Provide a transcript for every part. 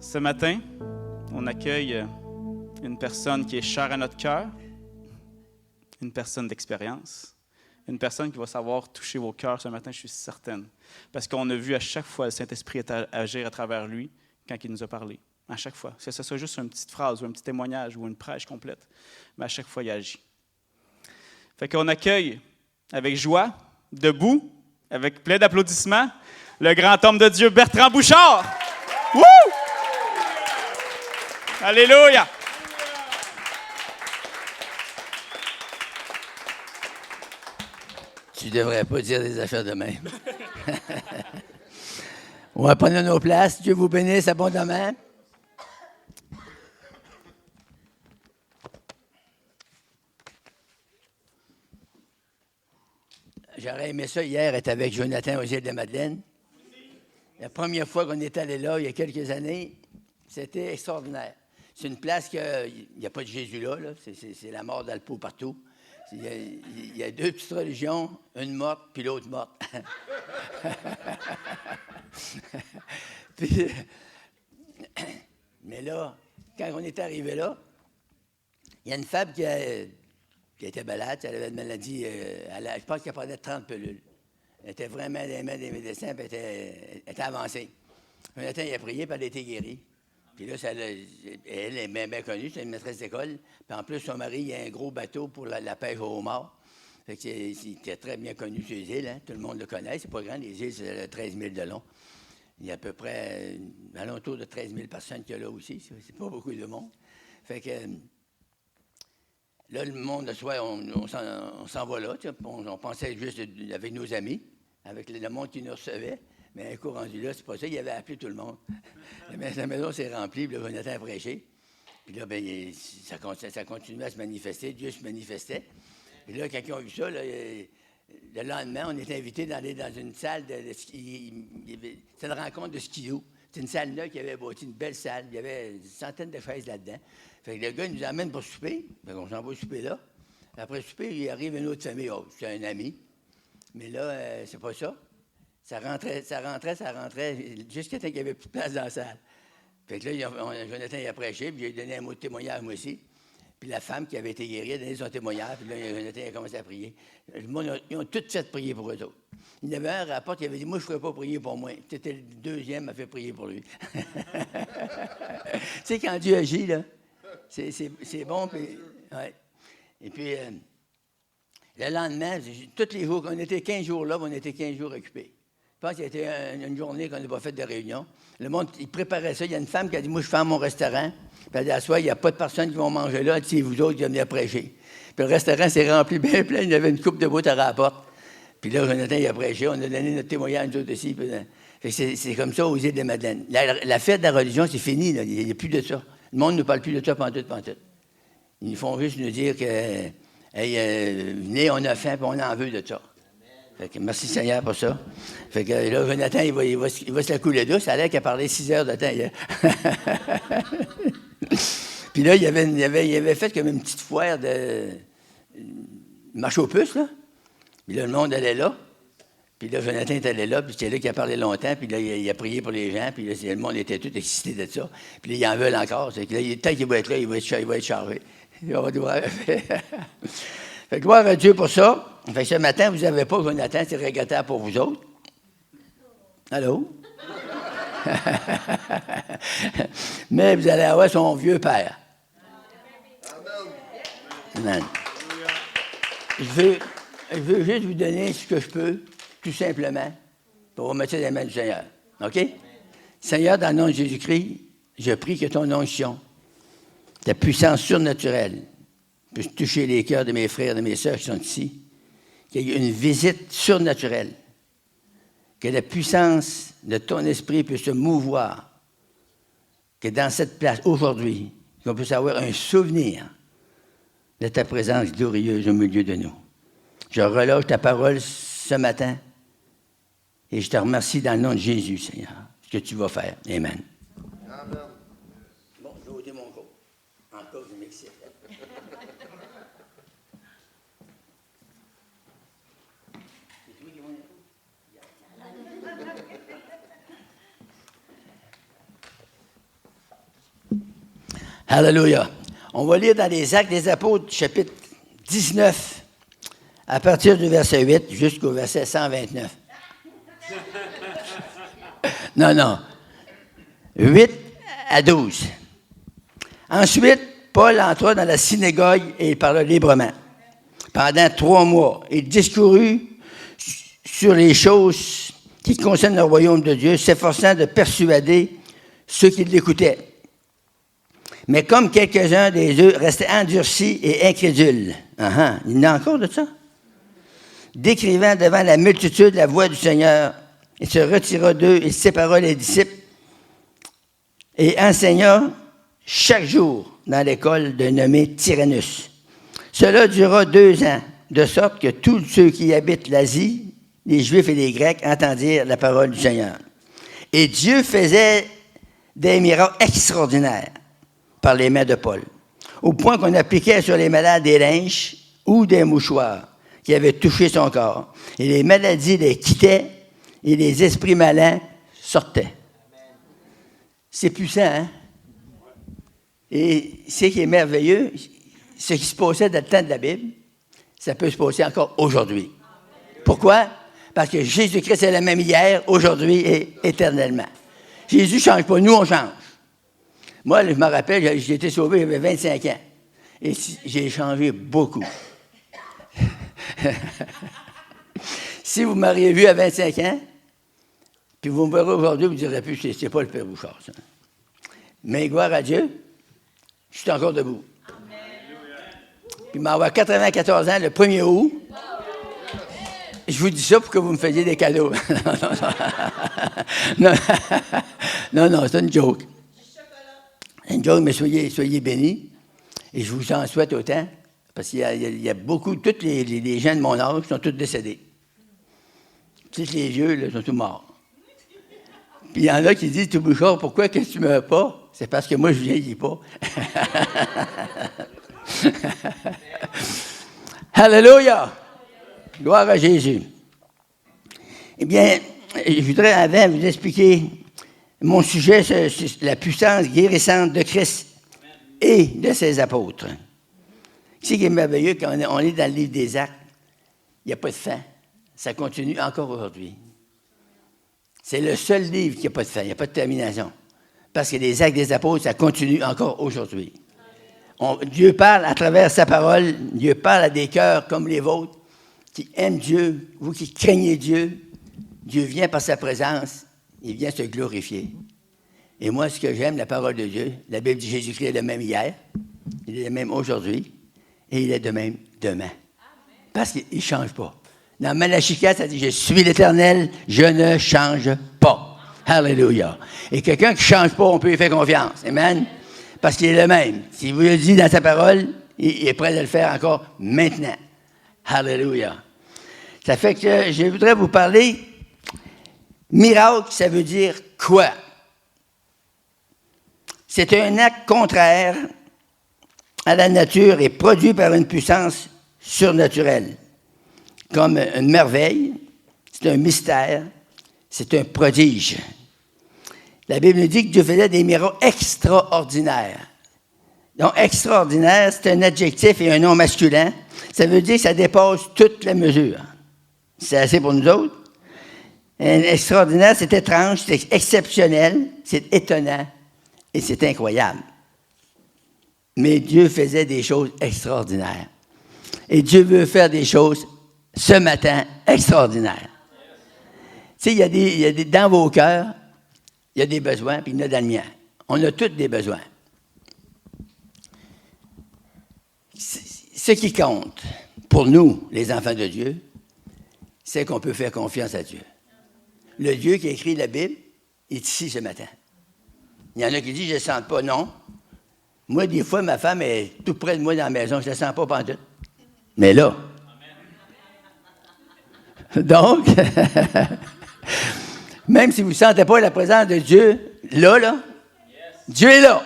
Ce matin, on accueille une personne qui est chère à notre cœur, une personne d'expérience, une personne qui va savoir toucher vos cœurs ce matin, je suis certaine. Parce qu'on a vu à chaque fois le Saint-Esprit agir à travers lui quand il nous a parlé. À chaque fois. Que ce soit juste une petite phrase ou un petit témoignage ou une prêche complète. Mais à chaque fois, il agit. Fait qu'on accueille avec joie, debout, avec plein d'applaudissements, le grand homme de Dieu, Bertrand Bouchard. Wouh! Alléluia! Tu devrais pas dire des affaires de même. On va prendre nos places. Dieu vous bénisse abondamment. J'aurais aimé ça hier être avec Jonathan aux îles de Madeleine. La première fois qu'on est allé là, il y a quelques années, c'était extraordinaire. C'est une place qu'il n'y a pas de Jésus là. C'est la mort d'Alpo partout. Il y a deux petites religions, une morte puis l'autre morte. Puis, mais là, quand on est arrivé là, il y a une femme qui était malade, elle avait une maladie, je pense qu'elle prenait 30 pilules. Elle était vraiment dans les mains des médecins, puis elle était avancée. Jonathan, il a prié, puis elle a été guérie. Puis là, elle est bien connue, c'est une maîtresse d'école. Puis en plus, son mari, il a un gros bateau pour la pêche au homard. Fait que c'était très bien connu sur les îles, hein? Tout le monde le connaît. C'est pas grand, les îles, c'est 13 000 de long. Il y a à peu près alentour de 13 000 personnes qu'il y a là aussi. C'est pas beaucoup de monde. Fait que là, le monde, le soir, on s'en va là. On pensait juste avec nos amis, avec le monde qui nous recevait. Mais un coup rendu là, c'est pas ça. Il avait appelé tout le monde. La maison s'est remplie, puis là, Jonathan a prêché. Puis là, bien, ça continuait à se manifester. Dieu se manifestait. Puis là, quand ils ont vu ça, là, le lendemain, on était invités d'aller dans une salle de ski. C'était une rencontre de skiou. C'était une salle là qui avait bâti une belle salle. Il y avait une centaine de chaises là-dedans. Fait que le gars, il nous emmène pour souper. Fait qu'on s'en va souper là. Après souper, il arrive une autre famille. Oh, c'est un ami. Mais là, c'est pas ça. Ça rentrait, jusqu'à temps qu'il n'y avait plus de place dans la salle. Fait que là, Jonathan il a prêché, puis j'ai donné un mot de témoignage, moi aussi. Puis la femme qui avait été guérie a donné son témoignage, puis là, Jonathan a commencé à prier. Le monde, ils ont tous fait prier pour eux autres. Il y avait un rapport qui avait dit, moi, je ne ferais pas prier pour moi. C'était le deuxième à faire prier pour lui. Tu sais, quand Dieu agit, là, c'est bon, puis... Ouais. Et puis, le lendemain, tous les jours, on était 15 jours là, on était 15 jours occupés. Je pense qu'il y a été une journée qu'on n'a pas fait de réunion. Le monde, il préparait ça. Il y a une femme qui a dit, moi, je ferme mon restaurant. Puis elle a dit, à soir, il n'y a pas de personnes qui vont manger là. Si vous autres, vous venez prêcher. Puis le restaurant s'est rempli bien plein. Il y avait une coupe de boîtes à la porte. Puis là, Jonathan, il a prêché. On a donné notre témoignage, nous autres aussi. Puis, c'est comme ça aux îles de Madeleine. La fête de la religion, c'est fini. Là. Il n'y a plus de ça. Le monde ne nous parle plus de ça pantoute. Ils font juste nous dire que, venez, on a faim, puis on en veut de ça. Fait que merci Seigneur pour ça. Fait que là, Jonathan, il va se la couler douce. Ça a l'air qu'il a parlé 6 heures de temps hier. Puis là, il avait fait comme une petite foire de marche aux puces, là. Puis là, le monde allait là. Puis là, Jonathan est allé là, puis c'était là qu'il a parlé longtemps. Puis là, il a prié pour les gens. Puis là, le monde était tout excité de ça. Puis là, ils en veulent encore. C'est que là, tant qu'il va être là, il va être chargé. On va devoir... Fait que gloire à Dieu pour ça. Fait que ce matin, vous n'avez pas Jonathan, c'est regrettable pour vous autres. Allô? Mais vous allez avoir son vieux père. Amen. Je veux juste vous donner ce que je peux, tout simplement, pour vous mettre dans les mains du Seigneur. OK? Seigneur, dans le nom de Jésus-Christ, je prie que ton onction, ta puissance surnaturelle, puisse toucher les cœurs de mes frères et de mes sœurs qui sont ici, qu'il y ait une visite surnaturelle, que la puissance de ton esprit puisse se mouvoir, que dans cette place, aujourd'hui, qu'on puisse avoir un souvenir de ta présence glorieuse au milieu de nous. Je relâche ta parole ce matin et je te remercie dans le nom de Jésus, Seigneur, ce que tu vas faire. Amen. Amen. Bon, je vais ôter mon corps. Encore, je m'excite. Alléluia. On va lire dans les Actes des Apôtres, chapitre 19, à partir du verset 8 jusqu'au verset 129. Non. 8 à 12. Ensuite, Paul entra dans la synagogue et il parla librement. Pendant 3 mois, il discourut sur les choses qui concernent le royaume de Dieu, s'efforçant de persuader ceux qui l'écoutaient. Mais comme quelques-uns des eux restaient endurcis et incrédules, il y en a encore de ça, décrivant devant la multitude la voix du Seigneur, il se retira d'eux, il sépara les disciples et enseigna chaque jour dans l'école d'un nommé Tyrannus. Cela dura 2 ans, de sorte que tous ceux qui habitent l'Asie, les Juifs et les Grecs, entendirent la parole du Seigneur. Et Dieu faisait des miracles extraordinaires par les mains de Paul, au point qu'on appliquait sur les malades des linges ou des mouchoirs qui avaient touché son corps. Et les maladies les quittaient et les esprits malins sortaient. C'est puissant, hein? Et ce qui est merveilleux, ce qui se passait dans le temps de la Bible, ça peut se passer encore aujourd'hui. Pourquoi? Parce que Jésus-Christ est le même hier, aujourd'hui et éternellement. Jésus ne change pas, nous on change. Moi, je me rappelle, j'ai été sauvé, j'avais 25 ans. Et j'ai changé beaucoup. Si vous m'auriez vu à 25 ans, puis vous me verrez aujourd'hui, vous ne direz plus, c'est pas le Père Bouchard, ça. Mais gloire à Dieu, je suis encore debout. Puis m'avoir 94 ans le 1er août. Je vous dis ça pour que vous me fassiez des cadeaux. Non, c'est une joke. Une joke, mais soyez bénis. Et je vous en souhaite autant, parce qu'il y a beaucoup, tous les gens de mon âge sont tous décédés. Tous les vieux, là, sont tous morts. Puis il y en a qui disent, tout Bouchard, pourquoi que tu ne meurs pas? C'est parce que moi, je ne vieillis pas. Alléluia! Gloire à Jésus. Eh bien, je voudrais avant vous expliquer mon sujet, c'est la puissance guérissante de Christ et de ses apôtres. Ce qui est merveilleux, quand on est dans le livre des Actes, il n'y a pas de fin. Ça continue encore aujourd'hui. C'est le seul livre qui n'a pas de fin, il n'y a pas de termination. Parce que les Actes des apôtres, ça continue encore aujourd'hui. Dieu parle à travers sa parole, Dieu parle à des cœurs comme les vôtres, qui aiment Dieu, vous qui craignez Dieu. Dieu vient par sa présence, il vient se glorifier. Et moi, ce que j'aime, la parole de Dieu, la Bible dit Jésus-Christ est le même hier, il est le même aujourd'hui, et il est de même demain. Parce qu'il ne change pas. Dans Malachie 4, ça dit, je suis l'Éternel, je ne change pas. Alléluia. Et quelqu'un qui ne change pas, on peut lui faire confiance. Amen. Parce qu'il est le même. S'il vous le dit dans sa parole, il est prêt à le faire encore maintenant. Alléluia. Ça fait que je voudrais vous parler. Miracle, ça veut dire quoi? C'est un acte contraire à la nature et produit par une puissance surnaturelle. Comme une merveille, c'est un mystère, c'est un prodige. La Bible nous dit que Dieu faisait des miracles extraordinaires. Donc, extraordinaire, c'est un adjectif et un nom masculin. Ça veut dire que ça dépasse toute la mesure. C'est assez pour nous autres. Extraordinaire, c'est étrange, c'est exceptionnel, c'est étonnant et c'est incroyable. Mais Dieu faisait des choses extraordinaires. Et Dieu veut faire des choses ce matin extraordinaires. Tu sais, il y a des dans vos cœurs, il y a des besoins, puis il y en a dans le mien. On a tous des besoins. Ce qui compte pour nous, les enfants de Dieu, c'est qu'on peut faire confiance à Dieu. Le Dieu qui a écrit la Bible est ici ce matin. Il y en a qui disent, je ne le sens pas. Non. Moi, des fois, ma femme est tout près de moi dans la maison, je ne la sens pas pantoute. Mais là. Donc, même si vous ne sentez pas la présence de Dieu, là, Dieu est là.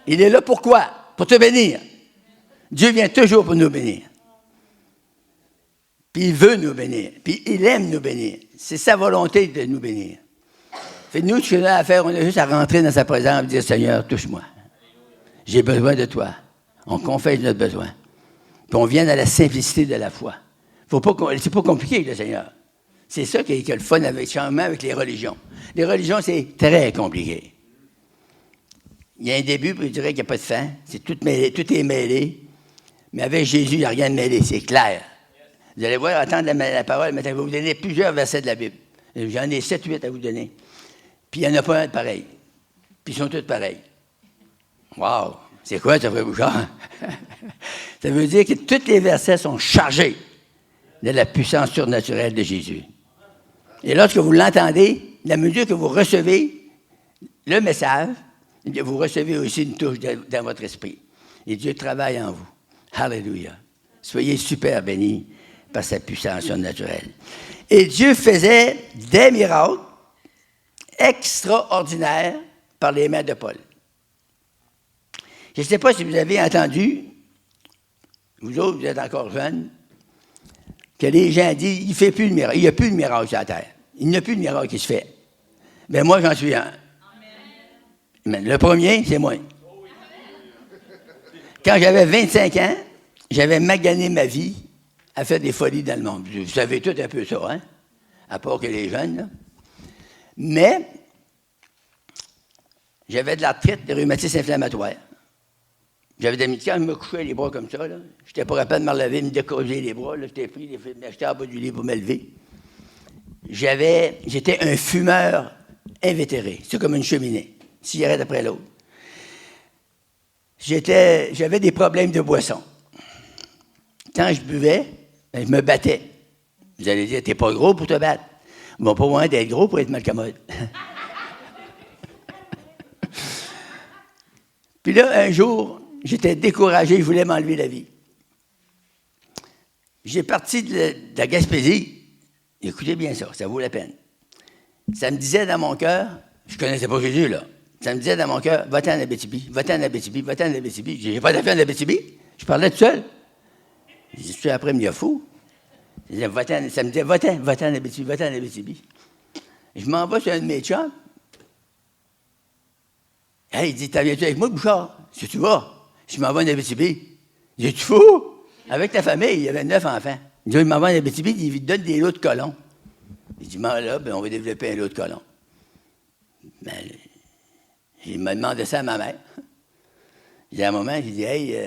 Il est là pourquoi? Pour te bénir. Dieu vient toujours pour nous bénir. Puis il veut nous bénir. Puis il aime nous bénir. C'est sa volonté de nous bénir. Fait nous, ce qu'on a à faire, on a juste à rentrer dans sa présence et dire, Seigneur, touche-moi. J'ai besoin de toi. On confesse notre besoin. Puis on vient à la simplicité de la foi. C'est pas compliqué avec le Seigneur. C'est ça qui est le fun avec les religions. Les religions, c'est très compliqué. Il y a un début, puis je dirais qu'il n'y a pas de fin. C'est tout est mêlé. Mais avec Jésus, il n'y a rien de mêlé, c'est clair. Vous allez voir, attendre la parole, mais je vais vous donner plusieurs versets de la Bible. J'en ai 7, 8 à vous donner. Puis il n'y en a pas un de pareil. Puis ils sont tous pareils. Wow! C'est quoi, ça, frère Bouchard? Ça veut dire que tous les versets sont chargés de la puissance surnaturelle de Jésus. Et lorsque vous l'entendez, la mesure que vous recevez le message, vous recevez aussi une touche dans votre esprit. Et Dieu travaille en vous. Alléluia. Soyez super bénis par sa puissance surnaturelle. Et Dieu faisait des miracles extraordinaires par les mains de Paul. Je ne sais pas si vous avez entendu, vous autres, vous êtes encore jeunes, que les gens disent, il n'y a plus de miracle sur la terre. Il n'y a plus de miracle qui se fait. Mais moi, j'en suis un. Amen. Le premier, c'est moi. Quand j'avais 25 ans, j'avais magané ma vie à faire des folies dans le monde. Vous savez tout un peu ça, hein? À part que les jeunes, là. Mais, j'avais de l'arthrite, des rhumatismes inflammatoires. J'avais des quand je me couchais les bras comme ça, là, j'étais pas capable de me relever, me décoller les bras, là, j'étais en bas du lit pour me lever. J'étais un fumeur invétéré. C'est comme une cheminée, cigarette après l'autre. J'avais des problèmes de boisson. Quand je buvais, je me battais. Vous allez dire, t'es pas gros pour te battre. Bon, pas moins d'être gros pour être malcommode. Puis là, un jour, j'étais découragé, je voulais m'enlever la vie. J'ai parti de la Gaspésie. Écoutez bien ça vaut la peine. Ça me disait dans mon cœur, je ne connaissais pas Jésus, là. Ça me disait dans mon cœur, va-t'en en Abitibi, va-t'en en Abitibi, va-t'en en Abitibi. J'ai pas d'affaire en Abitibi. Je parlais tout seul. Je suis après, me dit, fou. Ça me disait, va-t'en en Abitibi, va-t'en en Abitibi. Je m'en vais sur un de mes chums. Hey, il dit, t'as viens-tu avec moi, Bouchard? Si tu vas, je m'en vais en Abitibi. J'ai dit, tu fou? Avec ta famille, il y avait 9 enfants. Il dit, il m'en va en Abitibi, il te donne des lots de colons. Il dit, là, ben, on va développer un lot de colons. Ben, il m'a demandé ça à ma mère. Il y a un moment, j'ai dit, hey,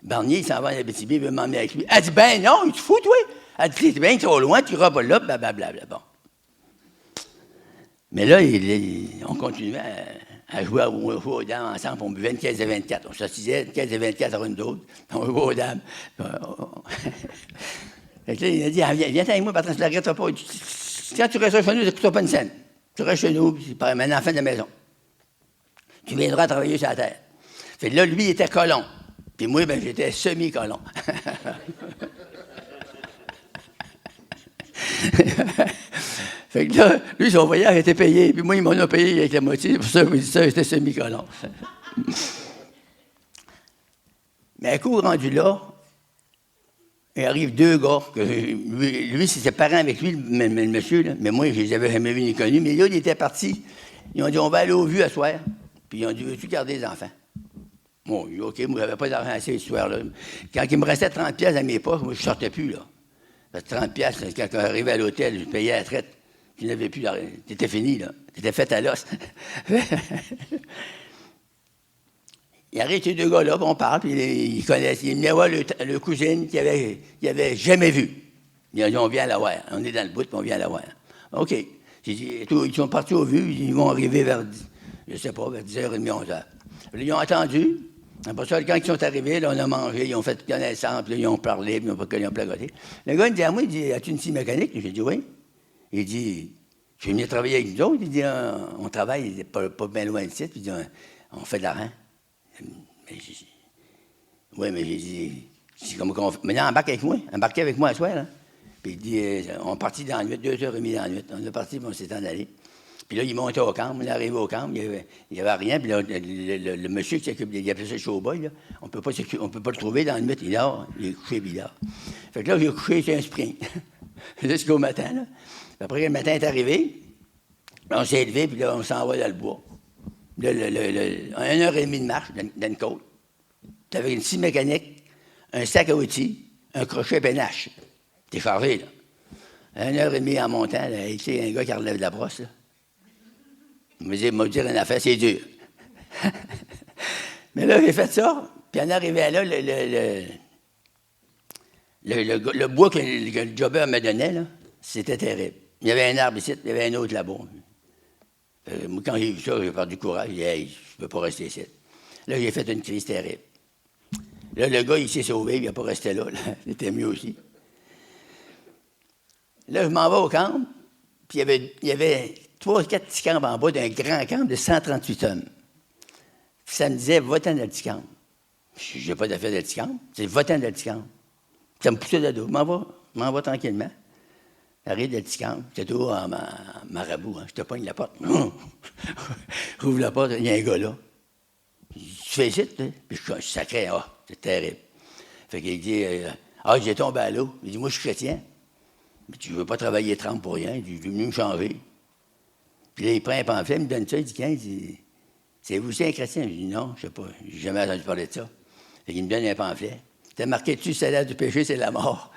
Barnier, il s'en va en Abitibi, il veut m'emmener avec lui. Elle dit, ben non, il te fout, toi? Elle dit, c'est bien trop loin, tu iras pas là, blablabla. Bon. Mais là, on continuait à jouer aux dames ensemble, on buvait une caisse de 24. On s'assisait une caisse de 24 à une d'autre, on jouait aux dames. Fait que là, il a dit, viens avec moi, Patrice, ne la regrette pas. Quand tu restes chez nous, ça ne coûtera pas une scène. Tu restes chez nous, c'est pas un enfant de la maison. Tu viendras travailler sur la terre. Fait que là, lui, il était colon. Puis moi, ben, j'étais semi-colon. Fait que là, lui, son voyage était payé. Puis moi, il m'en a payé avec la moitié. Pour ça, je me dis ça, j'étais semi-colon. Mais un coup rendu là, il arrive 2 gars. Que lui c'était parent avec lui, le monsieur. Là. Mais moi, je les avais jamais vus ni connus. Mais là, il était parti. Ils ont dit, on va aller au vu à soir. Puis ils ont dit, veux-tu garder les enfants? Bon, j'ai dit, OK, moi, je n'avais pas d'argent assez ce soir-là. Quand il me restait 30 pièces à mes poches, moi, je ne sortais plus, là. Parce que 30 pièces, quand j'arrivais à l'hôtel, je payais la traite. Tu n'avais plus d'argent. T'étais fini, là. T'étais fait à l'os. Il arrive ces 2 gars-là, puis on parle, puis ils connaissent. Ils venaient voir le cousine qu'ils n'avaient jamais vu. Ils ont dit, on vient la voir. On est dans le bout, puis on vient la voir. OK. J'ai dit, ils sont partis au vu, ils vont arriver vers, je ne sais pas, vers 10h30, 11h. Ils ont attendu. Après ça, quand ils sont arrivés, là, on a mangé, ils ont fait connaissance, puis là, ils ont parlé, puis ils ont plagoté. Le gars, il dit à moi, il dit, as-tu une scie mécanique? J'ai dit, oui. Il dit, je vais venir travailler avec nous autres. Il dit, on travaille, il pas bien loin de site, puis il dit, on fait de l'argent. Oui, mais j'ai dit, comment on fait? Maintenant, embarquez avec moi à soir, là. Puis il dit, on est parti dans la nuit, 2h30 dans la nuit. On est parti, puis on s'est en allé. Puis là, il montait au camp, on est arrivé au camp, il n'y avait rien. Puis là, le monsieur qui s'occupe, il appelait ça le showboy, là. On ne peut pas le trouver dans la nuit, il est couché, puis il dort. Fait que là, j'ai couché sur un spring. Jusqu'au matin, là. Puis après, le matin est arrivé, on s'est levé, puis là, on s'en va dans le bois. 1 heure et demie de marche dans une côte. Tu avais une scie mécanique, un sac à outils, un crochet pénache. T'es chargé, là. 1 heure et demie en montant, là, tu sais, un gars qui relève de la brosse, là. Il m'a dit une affaire, c'est dur. Mais là, j'ai fait ça, puis en arrivant là, le bois que le jobber me donnait, là, c'était terrible. Il y avait un arbre ici, il y avait un autre là-bas. Moi, quand j'ai vu ça, j'ai perdu courage. J'ai dit, hey, je ne peux pas rester ici. Là, j'ai fait une crise terrible. Là, le gars, il s'est sauvé, il n'a pas resté là. Il était mieux aussi. Là, je m'en vais au camp, puis il y avait 3 ou 4 petits camps en bas d'un grand camp de 138 tonnes. Puis ça me disait, va-t'en dans le petit camp. Je n'ai pas d'affaire de petit camp. C'est va-t'en dans le petit camp. Ça me poussait de dos. Je m'en vais tranquillement. J'arrive dans le petit camp. J'étais tout en marabout. Hein. Je te pogne la porte. J'ouvre la porte, il y a un gars là. Tu fais ici, tu sais? Puis je suis sacré. Ah, c'est terrible. Fait qu'il dit, j'ai tombé à l'eau. Il dit, moi, je suis chrétien. Mais tu ne veux pas travailler 30 pour rien. Il dit, je suis venu me changer. Puis là, il prend un pamphlet, il me donne ça. Il dit, il dit, c'est vous aussi un chrétien? Je dis, non, je ne sais pas. Je n'ai jamais entendu parler de ça. Fait qu'il me donne un pamphlet. T'as marqué dessus, le salaire du péché, c'est la mort.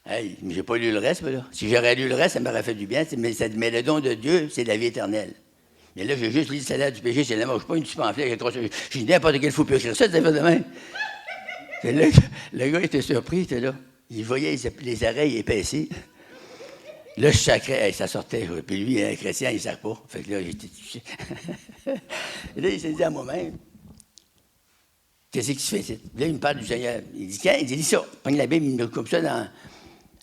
Hey, mais j'ai pas lu le reste, là. Si j'aurais lu le reste, ça m'aurait fait du bien. Mais le don de Dieu, c'est la vie éternelle. Mais là, j'ai juste lu le salaire du péché, c'est la mort. Je ne suis pas une petit pamphlet. J'ai dit, n'importe quel fou peut écrire ça, ça fait de même. Là, le gars était surpris, il était là. Il voyait les oreilles épaissées. Là, je sacrais, hey, ça sortait. Puis lui, un chrétien, il ne sert pas. Fait que là, j'étais touché. Et là, il s'est dit à moi-même, qu'est-ce qui se fait ici? Là, il me parle du Seigneur. Il dit, il dit ça. Il prend la Bible, il me coupe ça dans.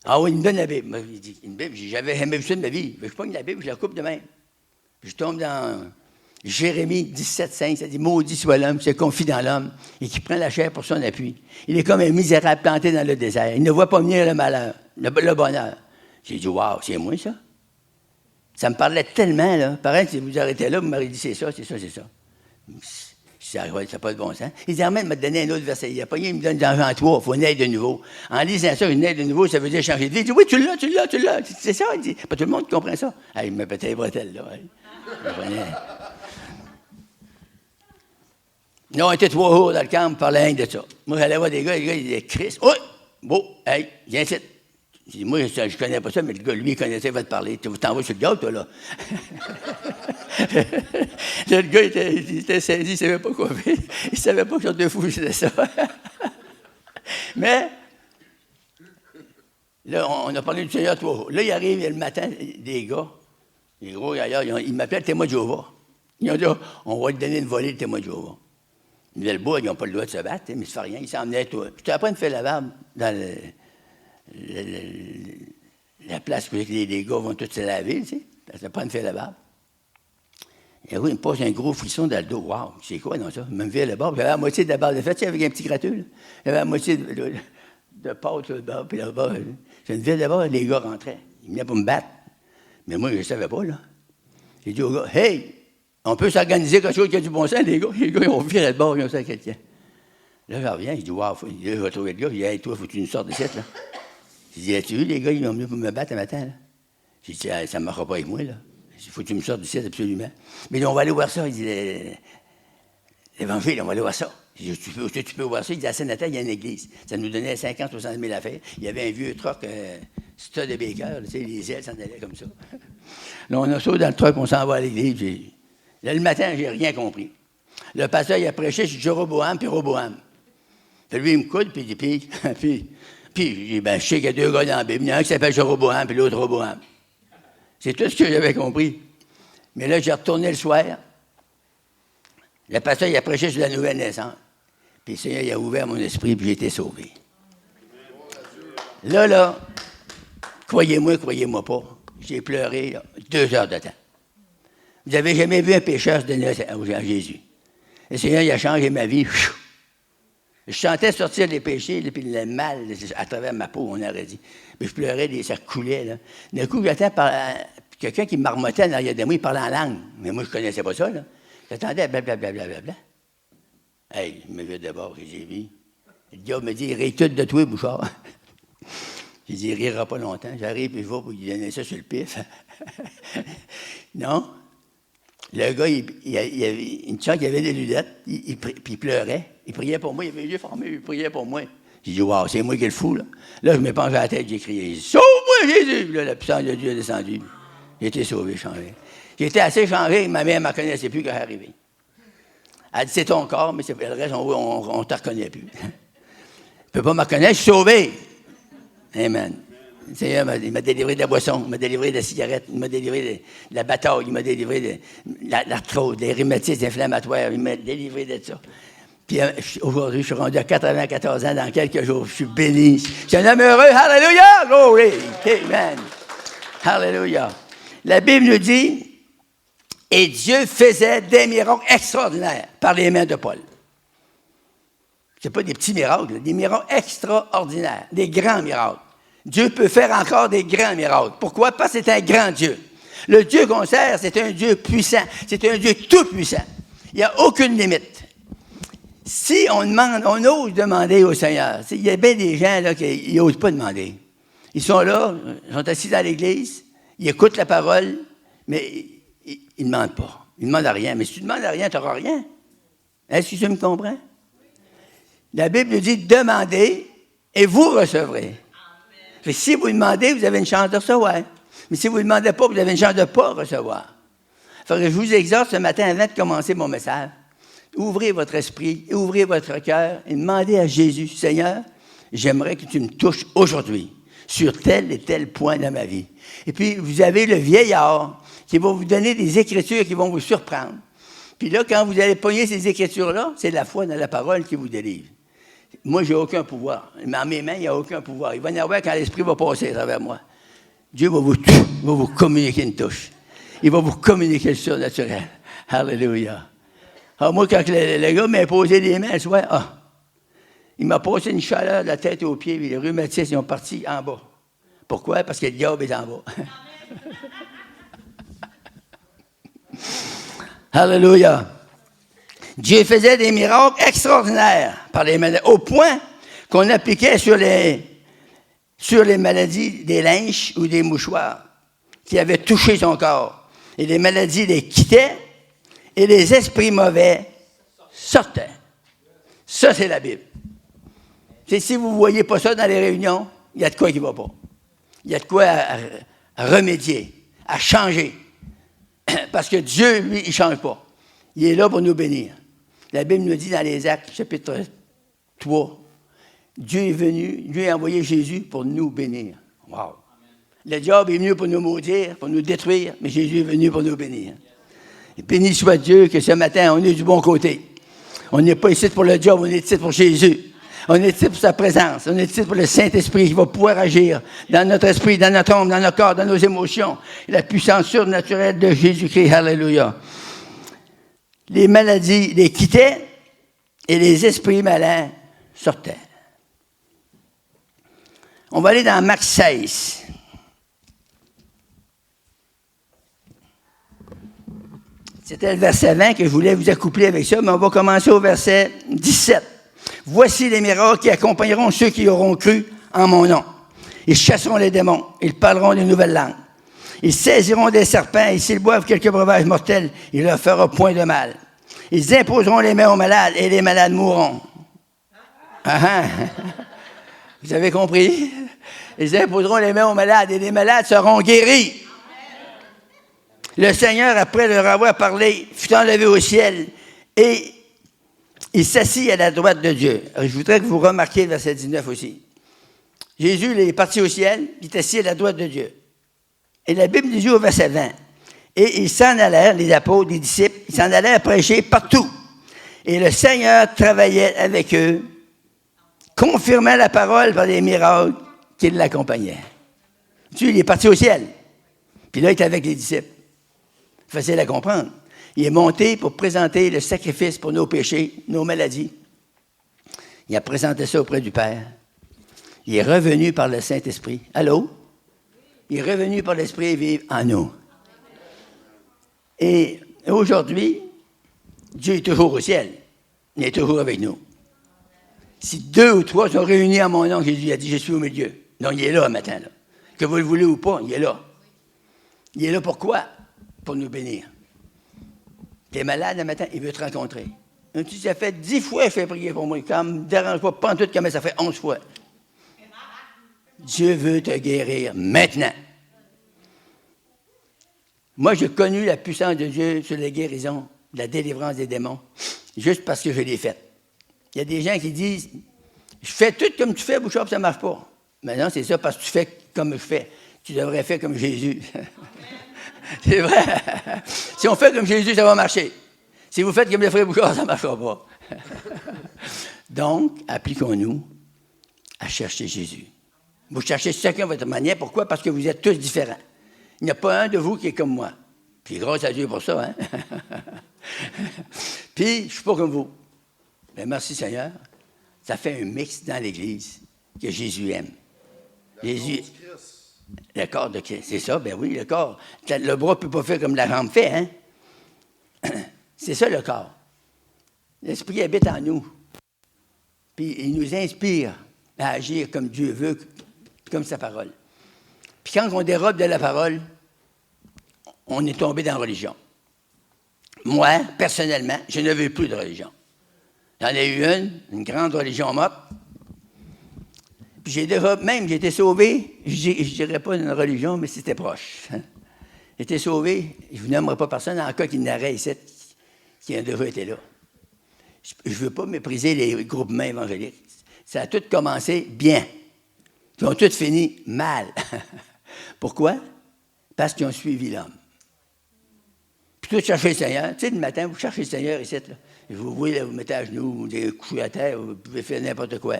Ah oui, il me donne la Bible. Il dit, une Bible, j'avais jamais vu ça de ma vie. Je prends la Bible, je la coupe de même. Puis je tombe dans Jérémie 17,5. Ça dit, maudit soit l'homme, c'est confie dans l'homme, et qui prend la chair pour son appui. Il est comme un misérable planté dans le désert. Il ne voit pas venir le malheur, le bonheur. J'ai dit, waouh, c'est moi, ça? Ça me parlait tellement, là. Pareil, si vous arrêtez là, vous m'auriez dit, c'est ça, c'est ça, c'est ça. Ça n'a pas de bon sens. Il dit, il m'a donné un autre verset. Il me donne dans Jean 3, il faut naître de nouveau. En lisant ça, une naître de nouveau, ça veut dire changer de vie. Il dit, oui, tu l'as. C'est ça. Il dit, pas tout le monde qui comprend ça. Il me pétait les bretelles, là. Là, on était 3 jours dans le camp, on parlait rien de ça. Moi, j'allais voir des gars, les gars, ils disaient, Christ, oui, bon, hey, viens ici. J'ai dit, moi, je ne connais pas ça, mais le gars, lui, il connaissait, il va te parler. Tu t'en vas sur le gars, toi, là. Là, le gars, il était saisi, il ne savait pas quoi faire. Il ne savait pas que j'étais fou, c'était ça. Mais, là, on a parlé du Seigneur 3 jours. Là, il arrive le matin, des gars, les gros, ailleurs, ils m'appelaient le témoin de Jéhovah. Ils ont dit, on va lui donner une volée, le témoin de Jéhovah. Ils disaient, le bois, ils n'ont pas le droit de se battre, mais ça ne fait rien. Ils s'emmenaient, toi. Puis, après, une fait la barbe dans la place où les gars vont tous se laver, tu sais. Ça prend une fille là-bas. Et oui, il me pose un gros frisson dans le dos. Waouh, c'est quoi dans ça? Il me fait le bord. J'avais la moitié de la barre de fête, tu sais, avec un petit gratteux. J'avais la moitié de pâte là-bas, puis là-bas. J'ai une ville là-bas, les gars rentraient. Ils venaient pour me battre. Mais moi, je ne savais pas, là. J'ai dit aux gars, hey, on peut s'organiser quelque chose qui a du bon sens, les gars. Les gars, ils ont viré le bord, ils ont ça à quelqu'un. Là, je reviens, je dis, waouh, je vais trouver le gars. Il dit, hey, toi, faut que tu nous sortes de cette, là. J'ai dit, as-tu vu, les gars, ils ont venu pour me battre un matin, là? J'ai dit, ça ne marchera pas avec moi, là. Il faut que tu me sortes d'ici, absolument. Mais là, on va aller voir ça. Il dit, l'Évangile, on va aller voir ça. J'ai dit, tu peux voir ça. Il dit, à Saint-Nathan, il y a une église. Ça nous donnait 50, 60 000 affaires. Il y avait un vieux truck, Stade de Baker, tu sais, les ailes s'en allaient comme ça. Là, on a ça dans le truck, on s'en va à l'église. Là, le matin, j'ai rien compris. Le pasteur, il a prêché sur Jéroboam, puis Roboam. Puis lui, il me coude, puis il dit, puis, j'ai dit, ben, je sais qu'il y a 2 gars dans la Bible. Il y en a un qui s'appelle Jéroboam, puis l'autre Roboam. C'est tout ce que j'avais compris. Mais là, j'ai retourné le soir. Le pasteur, il a prêché sur la nouvelle naissance. Puis le Seigneur, il a ouvert mon esprit, puis j'ai été sauvé. Là, croyez-moi pas, j'ai pleuré là, 2 heures de temps. Vous n'avez jamais vu un pécheur se donner à Jésus. Le Seigneur, il a changé ma vie. Je sentais sortir les péchés, puis le mal à travers ma peau, on aurait dit. Puis je pleurais, ça coulait. Là. D'un coup, j'attends quelqu'un qui marmottait en arrière de moi, il parlait en langue. Mais moi, je ne connaissais pas ça. Là. J'attendais, blablabla. Hey, il me vient d'abord, j'ai vu. Le diable me dit, il rit tout de toi, Bouchard. J'ai dit, il ne rira pas longtemps. J'arrive, puis je vais pour lui donner ça sur le pif. Non. Le gars, il avait une chance qu'il avait des lunettes, puis il pleurait. Il priait pour moi, il avait les yeux fermés, il priait pour moi. J'ai dit, wow, c'est moi qui est le fou, là. Là, je me penche à la tête, j'ai crié, sauve-moi, Jésus! Puis là, la puissance de Dieu est descendue. J'ai été sauvé, changé. J'ai été assez changé, ma mère ne me connaissait plus quand elle est arrivée. Elle dit, c'est ton corps, mais le reste, on ne te reconnaît plus. Tu ne peux pas me reconnaître, je suis sauvé. Amen. Le Seigneur, il m'a délivré de la boisson, il m'a délivré de la cigarette, il m'a délivré de la bataille, il m'a délivré de l'arthrose, des rhumatismes inflammatoires, il m'a délivré de ça. Puis aujourd'hui, je suis rendu à 94 ans, dans quelques jours, je suis béni. Je suis un homme heureux, hallelujah, glory, amen. Hallelujah. La Bible nous dit, et Dieu faisait des miracles extraordinaires par les mains de Paul. Ce n'est pas des petits miracles, des miracles extraordinaires, des grands miracles. Dieu peut faire encore des grands miracles. Pourquoi? Parce que c'est un grand Dieu. Le Dieu qu'on sert, c'est un Dieu puissant. C'est un Dieu tout-puissant. Il n'y a aucune limite. Si on demande, on ose demander au Seigneur. Il y a bien des gens là, qui n'osent pas demander. Ils sont là, ils sont assis dans l'église, ils écoutent la parole, mais ils ne demandent pas. Ils ne demandent rien. Mais si tu ne demandes rien, tu n'auras rien. Est-ce que tu me comprends? La Bible dit, demandez et vous recevrez. Si vous demandez, vous avez une chance de recevoir. Mais si vous ne demandez pas, vous avez une chance de ne pas recevoir. Fait que je vous exhorte ce matin, avant de commencer mon message, ouvrez votre esprit, ouvrez votre cœur et demandez à Jésus, Seigneur, j'aimerais que tu me touches aujourd'hui sur tel et tel point de ma vie. Et puis, vous avez le vieillard qui va vous donner des écritures qui vont vous surprendre. Puis là, quand vous allez pogner ces écritures-là, c'est la foi dans la parole qui vous délivre. Moi, je n'ai aucun pouvoir. Mais en mes mains, il n'y a aucun pouvoir. Il va y en avoir quand l'Esprit va passer à travers moi. Dieu va vous communiquer une touche. Il va vous communiquer le surnaturel. Alléluia. Alors moi, quand le gars m'a posé les mains, il m'a posé une chaleur de la tête aux pieds, puis les rhumatismes ils ont parti en bas. Pourquoi? Parce que le diable est en bas. Alléluia. Dieu faisait des miracles extraordinaires par les maladies, au point qu'on appliquait sur les maladies des lynches ou des mouchoirs qui avaient touché son corps. Et les maladies les quittaient et les esprits mauvais sortaient. Ça, c'est la Bible. C'est si vous ne voyez pas ça dans les réunions, il y a de quoi qui ne va pas. Il y a de quoi à remédier, à changer. Parce que Dieu, lui, il ne change pas. Il est là pour nous bénir. La Bible nous dit dans les Actes, chapitre 3, Dieu est venu, Dieu a envoyé Jésus pour nous bénir. Wow! Le diable est venu pour nous maudire, pour nous détruire, mais Jésus est venu pour nous bénir. Et béni soit Dieu que ce matin, on est du bon côté. On n'est pas ici pour le diable, on est ici pour Jésus. On est ici pour sa présence. On est ici pour le Saint-Esprit qui va pouvoir agir dans notre esprit, dans notre âme, dans notre corps, dans nos émotions. La puissance surnaturelle de Jésus-Christ. Alléluia. Les maladies les quittaient et les esprits malins sortaient. On va aller dans Marc 16. C'était le verset 20 que je voulais vous accoupler avec ça, mais on va commencer au verset 17. Voici les miracles qui accompagneront ceux qui auront cru en mon nom. Ils chasseront les démons, ils parleront de nouvelles langues. Ils saisiront des serpents et s'ils boivent quelques breuvages mortels, il ne leur fera point de mal. Ils imposeront les mains aux malades et les malades mourront. Vous avez compris? Ils imposeront les mains aux malades et les malades seront guéris. Le Seigneur, après leur avoir parlé, fut enlevé au ciel et il s'assit à la droite de Dieu. Alors, je voudrais que vous remarquiez le verset 19 aussi. Jésus il est parti au ciel, il est assis à la droite de Dieu. Et la Bible dit au verset 20, et ils s'en allèrent, les apôtres, les disciples, ils s'en allèrent prêcher partout. Et le Seigneur travaillait avec eux, confirmant la parole par des miracles qui l'accompagnaient. Dieu, il est parti au ciel. Puis là, il était avec les disciples. Facile à comprendre. Il est monté pour présenter le sacrifice pour nos péchés, nos maladies. Il a présenté ça auprès du Père. Il est revenu par le Saint-Esprit. Allô? Il est revenu par l'Esprit et vivre en nous. Et aujourd'hui, Dieu est toujours au ciel. Il est toujours avec nous. Si 2 ou 3 sont réunis en mon nom, Jésus a dit, je suis au milieu. Non, il est là matin. Là. Que vous le voulez ou pas, il est là. Il est là pourquoi? Pour nous bénir. Tu es malade le matin, il veut te rencontrer. Tu ça fait 10 fois que je fais prier pour moi. Ça ne me dérange pas en tout comme ça fait 11 fois. Dieu veut te guérir maintenant. Moi, j'ai connu la puissance de Dieu sur la guérison, la délivrance des démons, juste parce que je l'ai faite. Il y a des gens qui disent, je fais tout comme tu fais, Bouchard, puis ça ne marche pas. Mais non, c'est ça, parce que tu fais comme je fais. Tu devrais faire comme Jésus. C'est vrai. Si on fait comme Jésus, ça va marcher. Si vous faites comme le frère Bouchard, ça ne marchera pas. Donc, appliquons-nous à chercher Jésus. Vous cherchez chacun votre manière. Pourquoi? Parce que vous êtes tous différents. Il n'y a pas un de vous qui est comme moi. Puis grâce à Dieu pour ça, hein? Puis, je ne suis pas comme vous. Mais merci Seigneur. Ça fait un mix dans l'Église que Jésus aime. Jésus... Le corps de Christ. C'est ça, ben oui, le corps. Le bras ne peut pas faire comme la jambe fait, hein? C'est ça le corps. L'Esprit habite en nous. Puis il nous inspire à agir comme Dieu veut, comme sa parole. Puis quand on dérobe de la parole, on est tombé dans la religion. Moi, personnellement, je ne veux plus de religion. J'en ai eu une grande religion morte. Puis j'ai été sauvé, je ne dirais pas d'une religion, mais c'était proche. J'ai été sauvé, je ne vous nommerai pas personne, en cas qu'il n'aurait ici, qui a déjà été là. Je ne veux pas mépriser les groupements évangéliques. Ça a tout commencé bien. Ils ont tous fini mal. Pourquoi? Parce qu'ils ont suivi l'homme. Puis tout chercher le Seigneur. Tu sais, le matin, vous cherchez le Seigneur ici, là. Vous voyez, vous mettez à genoux, vous couchez à terre, vous pouvez faire n'importe quoi.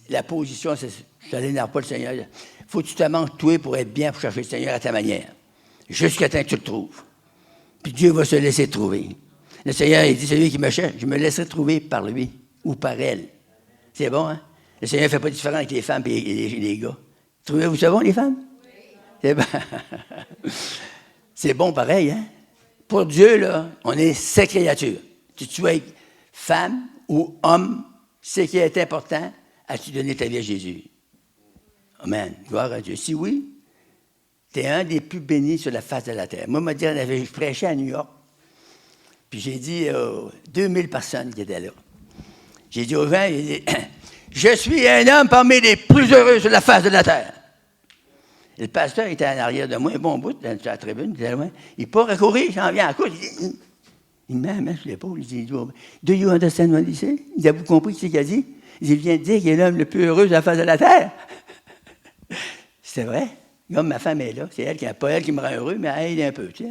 La position, ça n'énerve pas le Seigneur. Il faut que tu te manges toi pour être bien, pour chercher le Seigneur à ta manière. Jusqu'à temps que tu le trouves. Puis Dieu va se laisser trouver. Le Seigneur, il dit, celui qui me cherche, je me laisserai trouver par lui ou par elle. C'est bon, hein? Le Seigneur ne fait pas de différence avec les femmes et les gars. Trouvez-vous ça bon, les femmes? Oui. C'est bon. C'est bon pareil, hein? Pour Dieu, là, on est ses créatures. Que tu sois femme ou homme, ce qui est important, as-tu donné ta vie à Jésus? Amen. Gloire à Dieu. Si oui, tu es un des plus bénis sur la face de la terre. Moi, je prêchais à New York, puis j'ai dit 2000 personnes qui étaient là. J'ai dit aux gens, je suis un homme parmi les plus heureux sur la face de la terre. Et le pasteur était en arrière de moi, un bon bout, dans la tribune, il était loin. Il n'est pas recourir, j'en viens à cause. Il me met la main sur l'épaule, il dit, do you understand what he said? Il dit, avez-vous compris ce qu'il a dit? Il vient de dire qu'il est l'homme le plus heureux sur la face de la terre. C'est vrai. Comme ma femme est là, c'est elle pas elle qui me rend heureux, mais elle aide un peu, tu sais.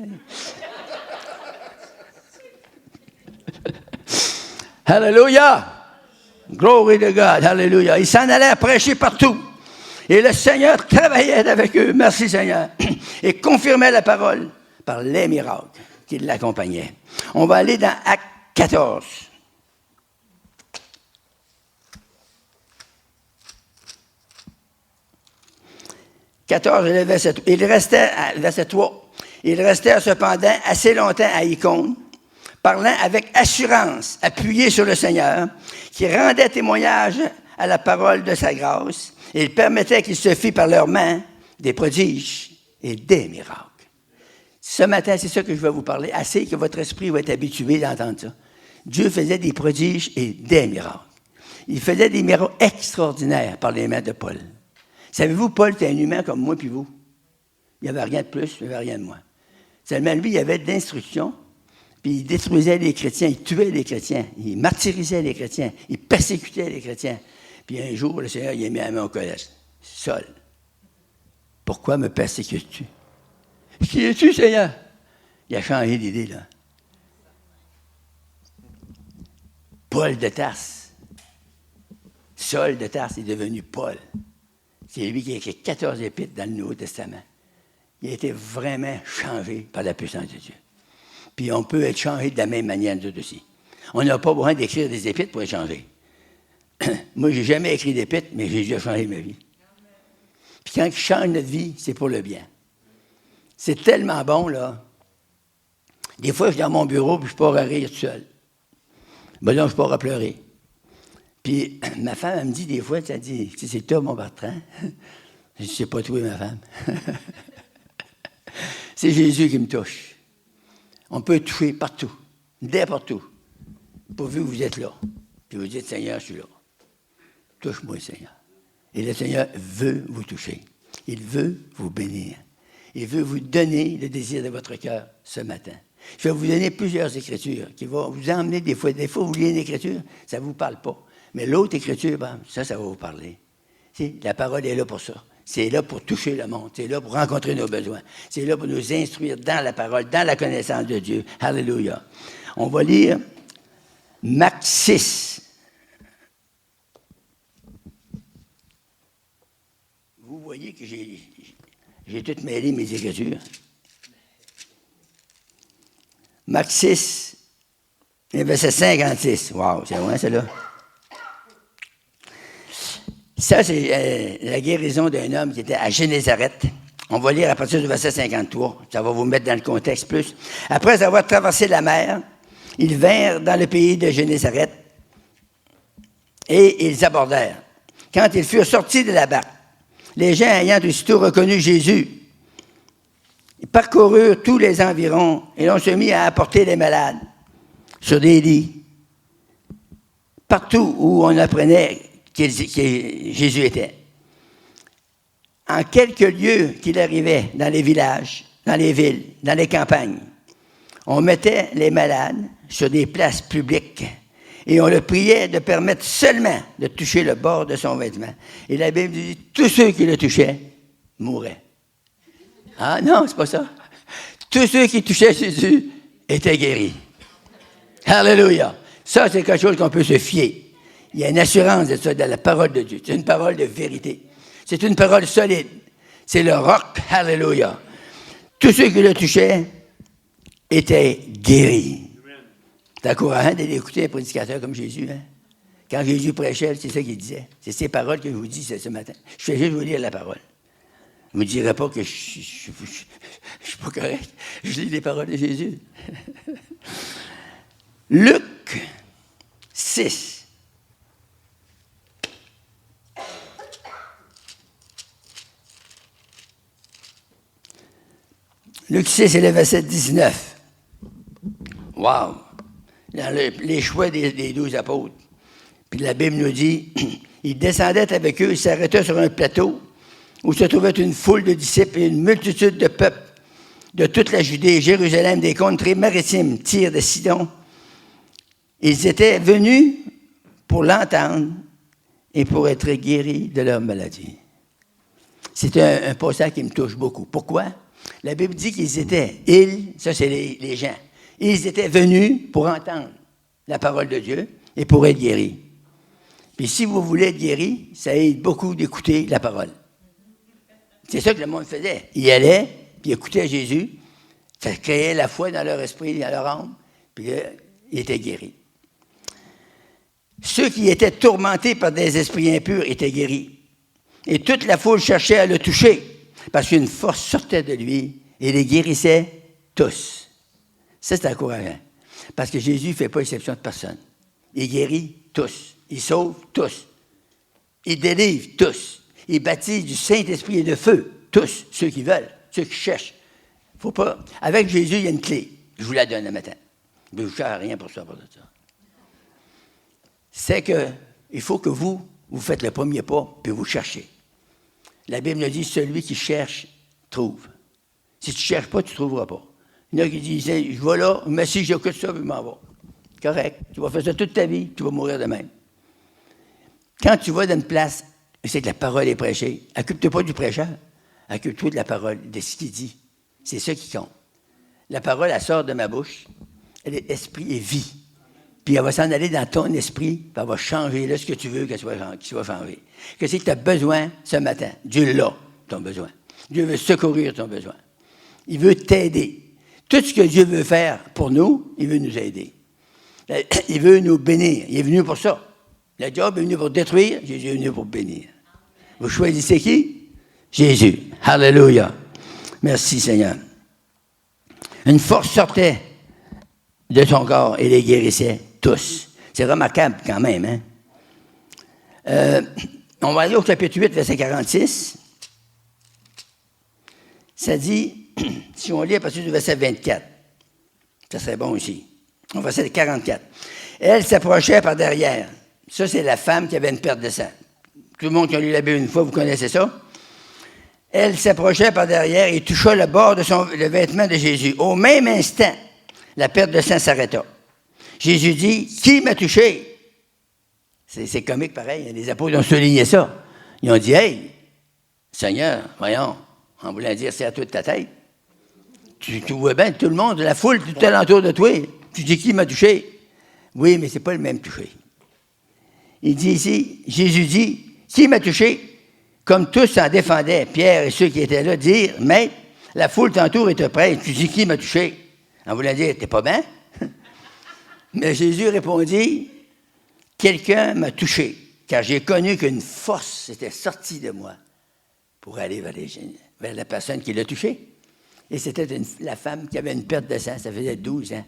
Alléluia! Glory to God, alléluia. Ils s'en allaient prêcher partout. Et le Seigneur travaillait avec eux, merci Seigneur, et confirmait la parole par les miracles qui l'accompagnaient. On va aller dans Acte 14. Verset 3. Il restait cependant assez longtemps à Icône, parlant avec assurance, appuyé sur le Seigneur, qui rendait témoignage à la parole de sa grâce, et il permettait qu'il se fît par leurs mains des prodiges et des miracles. Ce matin, c'est ça que je vais vous parler, assez que votre esprit va être habitué d'entendre ça. Dieu faisait des prodiges et des miracles. Il faisait des miracles extraordinaires par les mains de Paul. Savez-vous, Paul était un humain comme moi puis vous. Il n'y avait rien de plus, il n'y avait rien de moins. Seulement, lui, il avait de l'instruction, puis il détruisait les chrétiens, il tuait les chrétiens, il martyrisait les chrétiens, il persécutait les chrétiens. Puis un jour, le Seigneur, il a mis la main au collège. Saul, pourquoi me persécutes-tu? Qui es-tu, Seigneur? Il a changé d'idée, là. Paul de Tarse. Saul de Tarse est devenu Paul. C'est lui qui a écrit 14 épîtres dans le Nouveau Testament. Il a été vraiment changé par la puissance de Dieu. Puis on peut être changé de la même manière, nous autres aussi. On n'a pas besoin d'écrire des épîtres pour être changé. Moi, je n'ai jamais écrit d'épîtres, mais Jésus a changé ma vie. Puis quand il change notre vie, c'est pour le bien. C'est tellement bon, là. Des fois, je suis dans mon bureau, puis je pars à rire tout seul. Ben là, je pars à pleurer. Puis ma femme, elle me dit des fois, elle dit, c'est toi, mon Bertrand? Je ne sais pas toi, ma femme. C'est Jésus qui me touche. On peut toucher partout. n'importe où, pourvu que vous êtes là. Puis vous dites, Seigneur, je suis là. Touche-moi, Seigneur. Et le Seigneur veut vous toucher. Il veut vous bénir. Il veut vous donner le désir de votre cœur ce matin. Je vais vous donner plusieurs écritures qui vont vous emmener des fois. Des fois, vous lisez une écriture, ça ne vous parle pas. Mais l'autre écriture, ça va vous parler. La parole est là pour ça. C'est là pour toucher le monde. C'est là pour rencontrer nos besoins. C'est là pour nous instruire dans la parole, dans la connaissance de Dieu. Alléluia. On va lire Marc 6. Vous voyez que j'ai tout mêlé mes écritures. Marc 6, verset 56. Wow, c'est loin, celle-là. Ça, c'est la guérison d'un homme qui était à Génézareth. On va lire à partir du verset 53. Ça va vous mettre dans le contexte plus. Après avoir traversé la mer, ils vinrent dans le pays de Génézareth et ils abordèrent. Quand ils furent sortis de la barque, les gens ayant aussitôt reconnu Jésus, ils parcoururent tous les environs et l'on se mit à apporter les malades sur des lits, partout où on apprenait que Jésus était. En quelques lieux qu'il arrivait, dans les villages, dans les villes, dans les campagnes, on mettait les malades sur des places publiques et on le priait de permettre seulement de toucher le bord de son vêtement. Et la Bible dit, tous ceux qui le touchaient mouraient. Ah non, c'est pas ça. Tous ceux qui touchaient Jésus étaient guéris. Alléluia. Ça, c'est quelque chose qu'on peut se fier. Il y a une assurance de ça, de la parole de Dieu. C'est une parole de vérité. C'est une parole solide. C'est le roc. Alléluia. Tous ceux qui le touchaient étaient guéris. C'est encourageant d'aller écouter un prédicateur comme Jésus. Hein? Quand Jésus prêchait, c'est ça qu'il disait. C'est ces paroles que je vous dis ce matin. Je fais juste vous lire la parole. Je ne me dirai pas que je ne suis pas correct. Je lis les paroles de Jésus. Luc 6. Luc 6 et le verset 19. Wow! Dans les choix des 12 apôtres. Puis la Bible nous dit, il descendait avec eux, il s'arrêta sur un plateau où se trouvait une foule de disciples et une multitude de peuples de toute la Judée, Jérusalem, des contrées maritimes, Tyr, de Sidon. Ils étaient venus pour l'entendre et pour être guéris de leur maladie. C'est un passage qui me touche beaucoup. Pourquoi? La Bible dit qu'ils étaient, ça c'est les gens, ils étaient venus pour entendre la parole de Dieu et pour être guéris. Puis si vous voulez être guéri, ça aide beaucoup d'écouter la parole. C'est ça que le monde faisait. Ils allaient, puis ils écoutaient Jésus, ça créait la foi dans leur esprit, dans leur âme, puis là, ils étaient guéris. Ceux qui étaient tourmentés par des esprits impurs étaient guéris. Et toute la foule cherchait à le toucher, parce qu'une force sortait de lui et les guérissait tous. Ça, c'est encourageant. Parce que Jésus ne fait pas exception de personne. Il guérit tous. Il sauve tous. Il délivre tous. Il baptise du Saint-Esprit et de feu tous, ceux qui veulent, ceux qui cherchent. Faut pas. Avec Jésus, il y a une clé. Je vous la donne le matin. Je ne vous cherche rien pour ça, pour ça. C'est qu'il faut que vous faites le premier pas, puis vous cherchez. La Bible nous dit, celui qui cherche, trouve. Si tu ne cherches pas, tu ne trouveras pas. Il y en a qui disent, je vais là, mais si j'écoute ça, je m'en vais. Correct. Tu vas faire ça toute ta vie, tu vas mourir de même. Quand tu vas dans une place, c'est que la parole est prêchée, occupe-toi pas du prêcheur, occupe-toi de la parole, de ce qu'il dit. C'est ça qui compte. La parole, elle sort de ma bouche, elle est esprit et vie. Puis elle va s'en aller dans ton esprit, puis elle va changer là ce que tu veux qu'il soit changé. Qu'est-ce que tu as besoin ce matin? Dieu l'a, ton besoin. Dieu veut secourir ton besoin. Il veut t'aider. Tout ce que Dieu veut faire pour nous, il veut nous aider. Il veut nous bénir. Il est venu pour ça. Le diable est venu pour détruire, Jésus est venu pour bénir. Vous choisissez qui? Jésus. Alléluia. Merci Seigneur. Une force sortait de son corps et les guérissait tous. C'est remarquable quand même. Hein? On va aller au chapitre 8, verset 46. Ça dit, si on lit à partir du verset 24, ça serait bon aussi. Au verset 44. Elle s'approchait par derrière. Ça, c'est la femme qui avait une perte de sang. Tout le monde qui a lu la Bible une fois, vous connaissez ça? Elle s'approchait par derrière et toucha le bord de le vêtement de Jésus. Au même instant, la perte de sang s'arrêta. Jésus dit, « Qui m'a touché? » C'est comique pareil, les apôtres ont souligné ça. Ils ont dit, « Hey, Seigneur, voyons, en voulant dire, c'est à toi de ta tête. Tu vois bien tout le monde, la foule tout alentour de toi. Tu dis, qui m'a touché? Oui, mais c'est pas le même touché. Il dit ici, Jésus dit, qui m'a touché? Comme tous s'en défendaient, Pierre et ceux qui étaient là dirent, Maître, la foule t'entoure et te presse. Tu dis, qui m'a touché? En voulant dire, t'es pas bien? Mais Jésus répondit, quelqu'un m'a touché, car j'ai connu qu'une force était sortie de moi pour aller vers la personne qui l'a touché. Et c'était la femme qui avait une perte de sang, ça faisait 12 ans.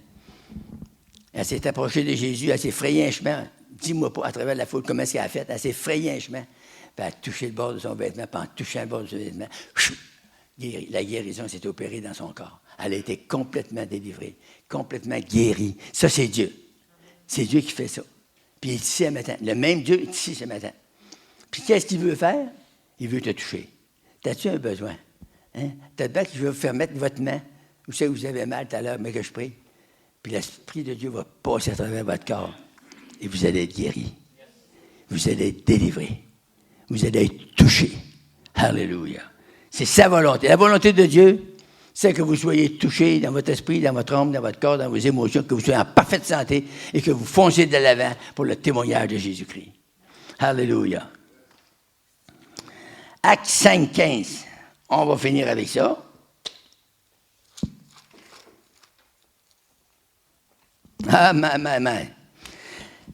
Elle s'est approchée de Jésus, elle s'est frayée un chemin. Dis-moi pas, à travers la foule, comment est-ce qu'elle a fait? Elle s'est frayée un chemin, puis elle a touché le bord de son vêtement, puis en touchant le bord de son vêtement, la guérison s'est opérée dans son corps. Elle a été complètement délivrée, complètement guérie. Ça, c'est Dieu. C'est Dieu qui fait ça. Puis il est ici ce matin. Le même Dieu est ici ce matin. Puis qu'est-ce qu'il veut faire? Il veut te toucher. T'as-tu un besoin? Hein? T'as besoin que je vais vous faire mettre votre main. Vous savez que vous avez mal tout à l'heure, mais que je prie. Puis l'Esprit de Dieu va passer à travers votre corps. Et vous allez être guéri. Vous allez être délivré. Vous allez être touché. Alléluia. C'est sa volonté. La volonté de Dieu, c'est que vous soyez touché dans votre esprit, dans votre âme, dans votre corps, dans vos émotions, que vous soyez en parfaite santé et que vous foncez de l'avant pour le témoignage de Jésus-Christ. Alléluia. Acte 5, 15. On va finir avec ça. Amen.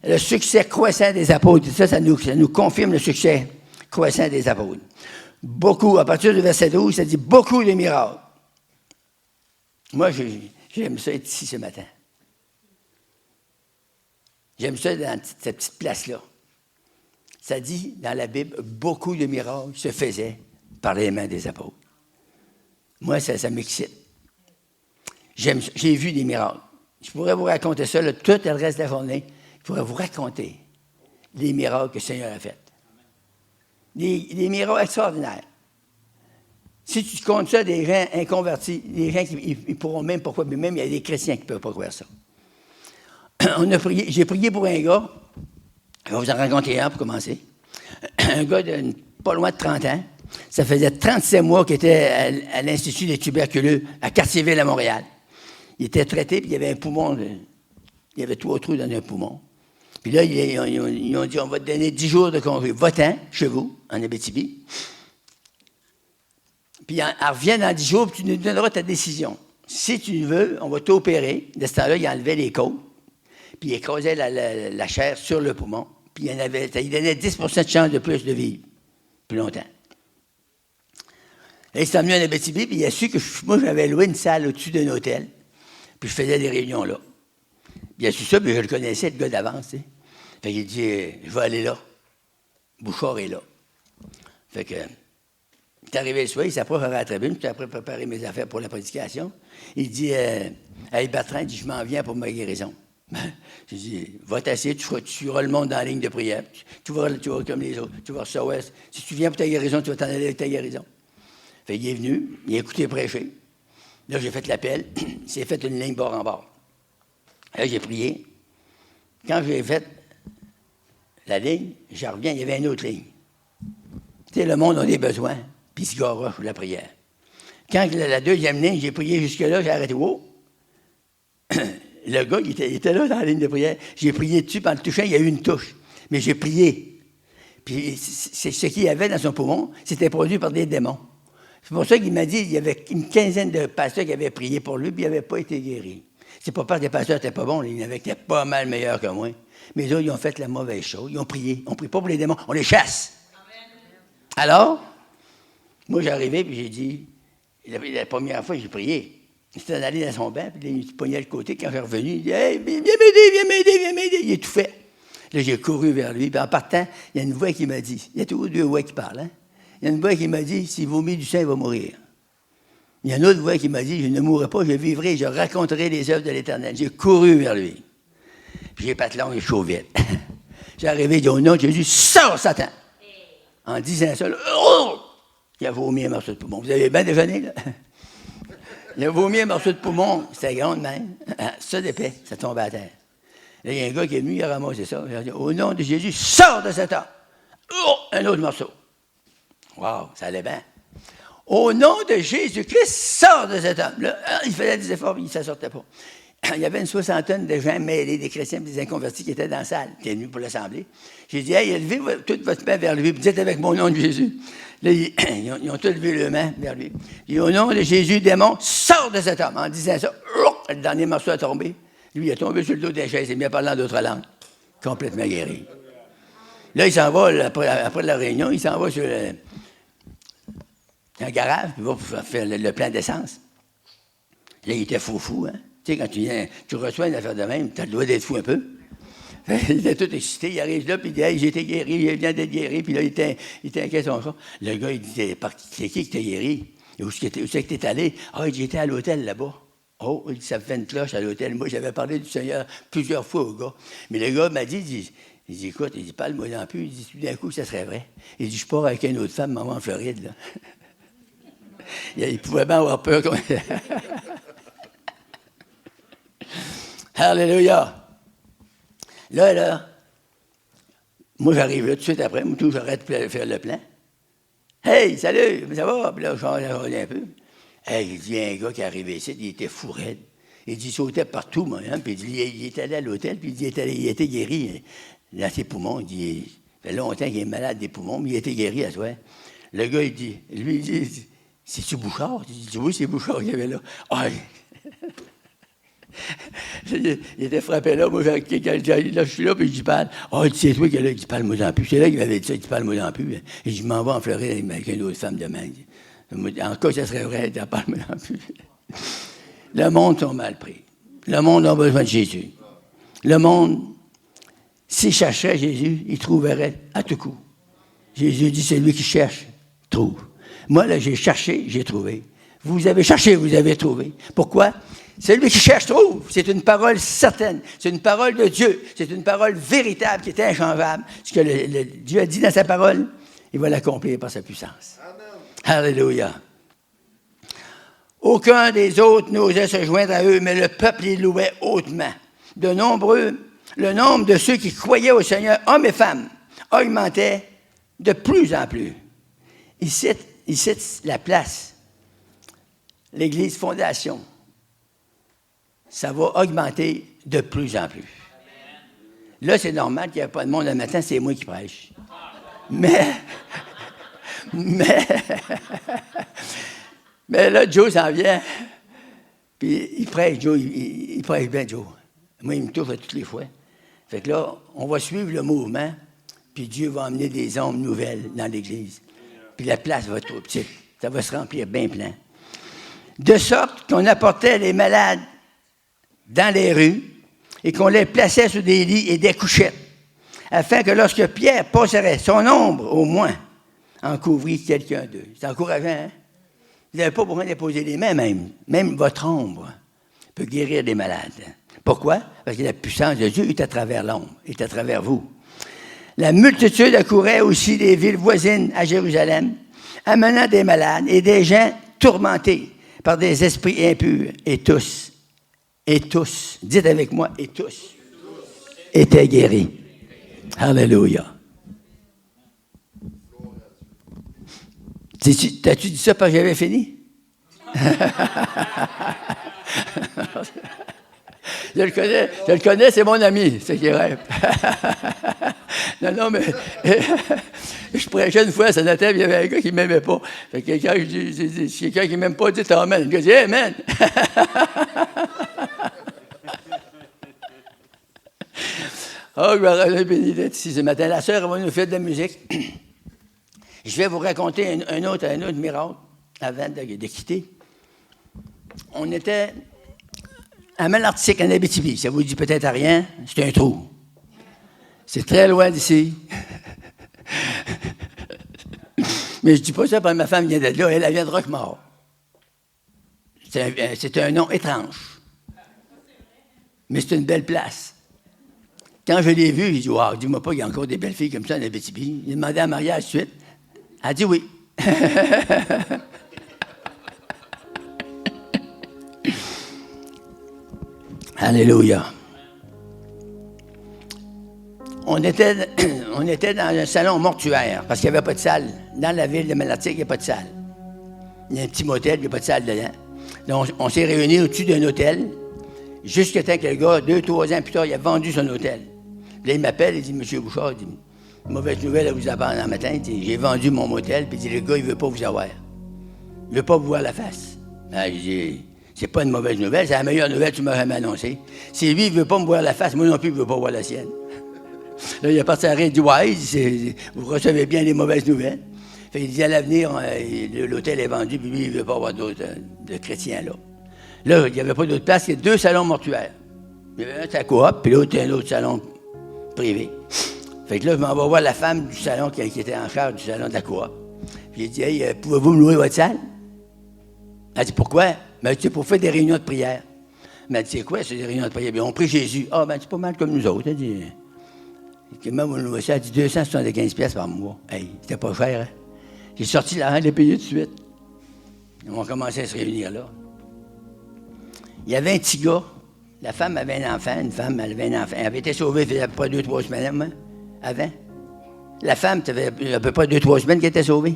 Le succès croissant des apôtres, ça nous confirme le succès croissant des apôtres. Beaucoup, à partir du verset 12, ça dit beaucoup de miracles. Moi, j'aime ça être ici ce matin. J'aime ça dans cette petite place-là. Ça dit dans la Bible, beaucoup de miracles se faisaient par les mains des apôtres. Moi, ça m'excite. J'ai vu des miracles. Je pourrais vous raconter ça tout le reste de la journée. Je pourrais vous raconter les miracles que le Seigneur a faits. Des miracles extraordinaires. Si tu comptes ça, des gens inconvertis, des gens qui ne pourront même pas croire, mais même il y a des chrétiens qui ne peuvent pas croire ça. J'ai prié pour un gars, je vais vous en raconter un pour commencer. Un gars de pas loin de 30 ans. Ça faisait 37 mois qu'il était à l'Institut des tuberculeux à Cartierville à Montréal. Il était traité, puis il y avait un poumon, il y avait 3 trous dans un poumon. Puis là, ils ont dit, on va te donner 10 jours de congé. Va-t'en, chez vous, en Abitibi. Puis elle revient dans 10 jours, puis tu nous donneras ta décision. Si tu veux, on va t'opérer. De ce temps-là, il enlevait les côtes, puis il écrasait la chair sur le poumon. Puis il donnait 10% de chance de plus de vivre plus longtemps. Là, il s'est emmené en Abitibi, puis il a su que moi, j'avais loué une salle au-dessus d'un hôtel, puis je faisais des réunions là. Puis il a su ça, puis je le connaissais, le gars d'avance, tu sais. Fait qu'il dit, je vais aller là. Bouchard est là. Fait que, il est arrivé le soir, il s'approche à la tribune, puis après préparer mes affaires pour la prédication. Il dit, hey Bertrand, il dit, je m'en viens pour ma guérison. J'ai dit, va t'asseoir, tu suivras le monde dans la ligne de prière. Tu vas comme les autres, tu vas recevoir. Si tu viens pour ta guérison, tu vas t'en aller avec ta guérison. Fait qu'il est venu, il a écouté prêcher. Là, j'ai fait l'appel, il s'est fait une ligne bord en bord. Là, j'ai prié. Quand j'ai fait la ligne, je reviens, il y avait une autre ligne. Tu sais, le monde a des besoins, puis il se garoche pour la prière. Quand la deuxième ligne, j'ai prié jusque-là, j'ai arrêté. Oh! Le gars, il était là dans la ligne de prière. J'ai prié dessus, puis en le touchant, il y a eu une touche. Mais j'ai prié. Puis ce qu'il y avait dans son poumon, c'était produit par des démons. C'est pour ça qu'il m'a dit qu'il y avait une quinzaine de pasteurs qui avaient prié pour lui, puis il n'avait pas été guéri. C'est pas parce que les pasteurs n'étaient pas bons, il y en avait qui étaient pas mal meilleurs que moi. Mais eux, ils ont fait la mauvaise chose. Ils ont prié. On ne prie pas pour les démons, on les chasse. Alors, moi, j'arrivais, puis j'ai dit, la première fois, j'ai prié. J'étais allé dans son bain, puis il pognait le côté. Quand je suis revenu, il dit, hey, viens m'aider. Il étouffait. Là, j'ai couru vers lui, puis en partant, il y a une voix qui m'a dit, il y a toujours 2 voix qui parlent, hein? Il y a une voix qui m'a dit, s'il vomit du sang, il va mourir. Il y a une autre voix qui m'a dit, je ne mourrai pas, je vivrai, je raconterai les œuvres de l'Éternel. J'ai couru vers lui. Puis j'ai patelon et chaud vite. J'ai arrivé, il dit, au nom de Jésus, sors, Satan! En disant ça, là, oh! Il a vomi un morceau de poumon. Vous avez bien déjeuné, là? Il a vomi un morceau de poumon, c'était grand de même. Ça d'épais, ça tombait à terre. Là, il y a un gars qui est venu, il a ramassé ça. Il a dit, au nom de Jésus, sors de cet homme! Oh! Un autre morceau. Wow, ça allait bien. Au nom de Jésus-Christ, sors de cet homme. Là, il faisait des efforts, mais il ne s'en sortait pas. Il y avait une soixantaine de gens mêlés, des chrétiens et des inconvertis qui étaient dans la salle, qui étaient venus pour l'assemblée. J'ai dit, hey, élevez toute votre main vers lui, puis dites avec mon nom de Jésus. Là, ils ont tous levé leurs mains vers lui. J'ai dit, au nom de Jésus, démon, sors de cet homme. En disant ça, le dernier morceau a tombé. Lui, il a tombé sur le dos des chaises, il m'a parlé en d'autres langues. Complètement guéri. Là, il s'en va, après la réunion, il s'en va sur un garage, il va faire le plein d'essence. Là, il était fou, hein. Tu sais, quand tu reçois une affaire de même, tu as le droit d'être fou un peu. Il était tout excité, il arrive là, puis il dit, hey, j'ai été guéri, il vient d'être guéri, puis là, il était inquiet son ça. Le gars, il dit, c'est qui t'a guéri? Et où c'est que t'es allé? Ah, il dit, j'étais à l'hôtel là-bas. Oh, il dit, ça me fait une cloche à l'hôtel. Moi, j'avais parlé du Seigneur plusieurs fois au gars. Mais le gars m'a dit, il dit, écoute, il dit, parle-moi non plus. Il dit, tout d'un coup, ça serait vrai. Il dit, je pars avec une autre femme, maman en Floride, là. Il pouvait bien avoir peur. Alléluia. Là, moi, j'arrive là tout de suite après. Moi, tout, j'arrête de faire le plein. Hey, salut, ça va? Puis là, je change un peu. Hey, il dit, il y a un gars qui est arrivé ici, il était fou raide. Il dit, il sautait partout, moi. Hein? Puis il est allé à l'hôtel, puis il était guéri dans ses poumons. Il dit, ça fait longtemps qu'il est malade des poumons, mais il était guéri à soi. Le gars, il dit, c'est-tu Bouchard? Il dit, oui, c'est Bouchard qu'il y avait là. Ah, il était frappé là, moi, là, je suis là, puis je dis, parle. Ah, il dit, c'est toi qui es là, il dit, parle-moi en plus. C'est là qu'il m'avait dit ça, il dit, parle-moi en plus. Et je m'en vais en Floride avec une autre femme demain. En cas, ça serait vrai, il dit, parle-moi en plus. Le monde sont mal pris. Le monde a besoin de Jésus. Le monde, s'il cherchait Jésus, il trouverait à tout coup. Jésus dit, c'est lui qui cherche, trouve. Moi, là, j'ai cherché, j'ai trouvé. Vous avez cherché, vous avez trouvé. Pourquoi? Celui qui cherche trouve. C'est une parole certaine. C'est une parole de Dieu. C'est une parole véritable qui est inchangeable. Ce que Dieu a dit dans sa parole, il va l'accomplir par sa puissance. Amen. Alléluia. Aucun des autres n'osait se joindre à eux, mais le peuple les louait hautement. Le nombre de ceux qui croyaient au Seigneur, hommes et femmes, augmentait de plus en plus. Il cite la place, l'Église Fondation. Ça va augmenter de plus en plus. Là, c'est normal qu'il n'y ait pas de monde le matin, c'est moi qui prêche. Mais là, Joe s'en vient, puis il prêche, Joe, il prêche bien, Joe. Moi, il me touche à toutes les fois. Fait que là, on va suivre le mouvement, puis Dieu va amener des hommes nouvelles dans l'Église. Puis la place va être trop petite. Ça va se remplir bien plein. De sorte qu'on apportait les malades dans les rues et qu'on les plaçait sur des lits et des couchettes, afin que lorsque Pierre passerait, son ombre, au moins, en couvrit quelqu'un d'eux. C'est encourageant, hein? Vous n'avez pas besoin de poser les mains, même. Même votre ombre peut guérir des malades. Pourquoi? Parce que la puissance de Dieu est à travers l'ombre, est à travers vous. La multitude accourait aussi des villes voisines à Jérusalem, amenant des malades et des gens tourmentés par des esprits impurs. Et tous, dites avec moi, et tous, étaient guéris. Alléluia. T'as-tu dit ça parce que j'avais fini? Je le connais, c'est mon ami, c'est qui rêve. Non, mais je prêchais une fois à Saint-Nathalie, il y avait un gars qui ne m'aimait pas. Fait que quelqu'un qui ne m'aime pas, dit Amen. Le gars dit Amen. Oh, gloire béni d'être ici ce matin. La sœur va nous faire de la musique. Je vais vous raconter un autre miracle avant de quitter. On était à Malartic, en Abitibi. Ça vous dit peut-être à rien. C'est un trou. C'est très loin d'ici. Mais je ne dis pas ça parce que ma femme vient d'être là. Elle vient de Roquemort. C'est un nom étrange. Mais c'est une belle place. Quand je l'ai vu, j'ai dit, wow, dis-moi pas qu'il y a encore des belles filles comme ça en Abitibi. Il a demandé à Maria à la suite. Elle a dit oui. Alléluia. On était dans un salon mortuaire, parce qu'il n'y avait pas de salle. Dans la ville de Malartic, il n'y a pas de salle. Il y a un petit motel, il n'y a pas de salle dedans. Donc, on s'est réunis au-dessus d'un hôtel, jusqu'à temps que le gars, 2-3 ans plus tard, il a vendu son hôtel. Puis là, il m'appelle, il dit, M. Bouchard, il dit, mauvaise nouvelle à vous apprendre en matin. J'ai vendu mon motel, puis il dit, le gars, il ne veut pas vous avoir. Il ne veut pas vous voir la face. Ah, je dis, c'est pas une mauvaise nouvelle, c'est la meilleure nouvelle que tu m'as jamais annoncée. Si lui, il ne veut pas me voir la face, moi non plus, il ne veut pas voir la sienne. Là, il a parti à rire, il dit, ouais, vous recevez bien les mauvaises nouvelles. Fait, il dit, à l'avenir, l'hôtel est vendu, puis lui, il ne veut pas avoir d'autres de chrétiens là. Là, il n'y avait pas d'autre place, il y a 2 salons mortuaires. Il y avait un, c'est la coop, puis l'autre, un autre salon privé. Fait que là, je m'en vais voir la femme du salon qui était en charge du salon de la coop. Puis il dit, hey, pouvez-vous me louer votre salle? Elle dit, pourquoi? Ben, c'est pour faire des réunions de prière. Mais elle dit, c'est quoi, c'est des réunions de prière? Bien, on prie Jésus. Ah, ben, c'est pas mal comme nous autres. Elle dit, comment vous louez ça? Elle dit, 275$ par mois. Hey, c'était pas cher, hein? J'ai sorti l'argent de les payer tout de suite. On a commencé à se réunir là. Il y avait un petit gars. La femme avait un enfant. Une femme, elle avait un enfant. Elle avait été sauvée, il faisait à peu près 2-3 semaines, hein, avant. La femme, ça faisait à peu près 2-3 semaines qu'elle était sauvée.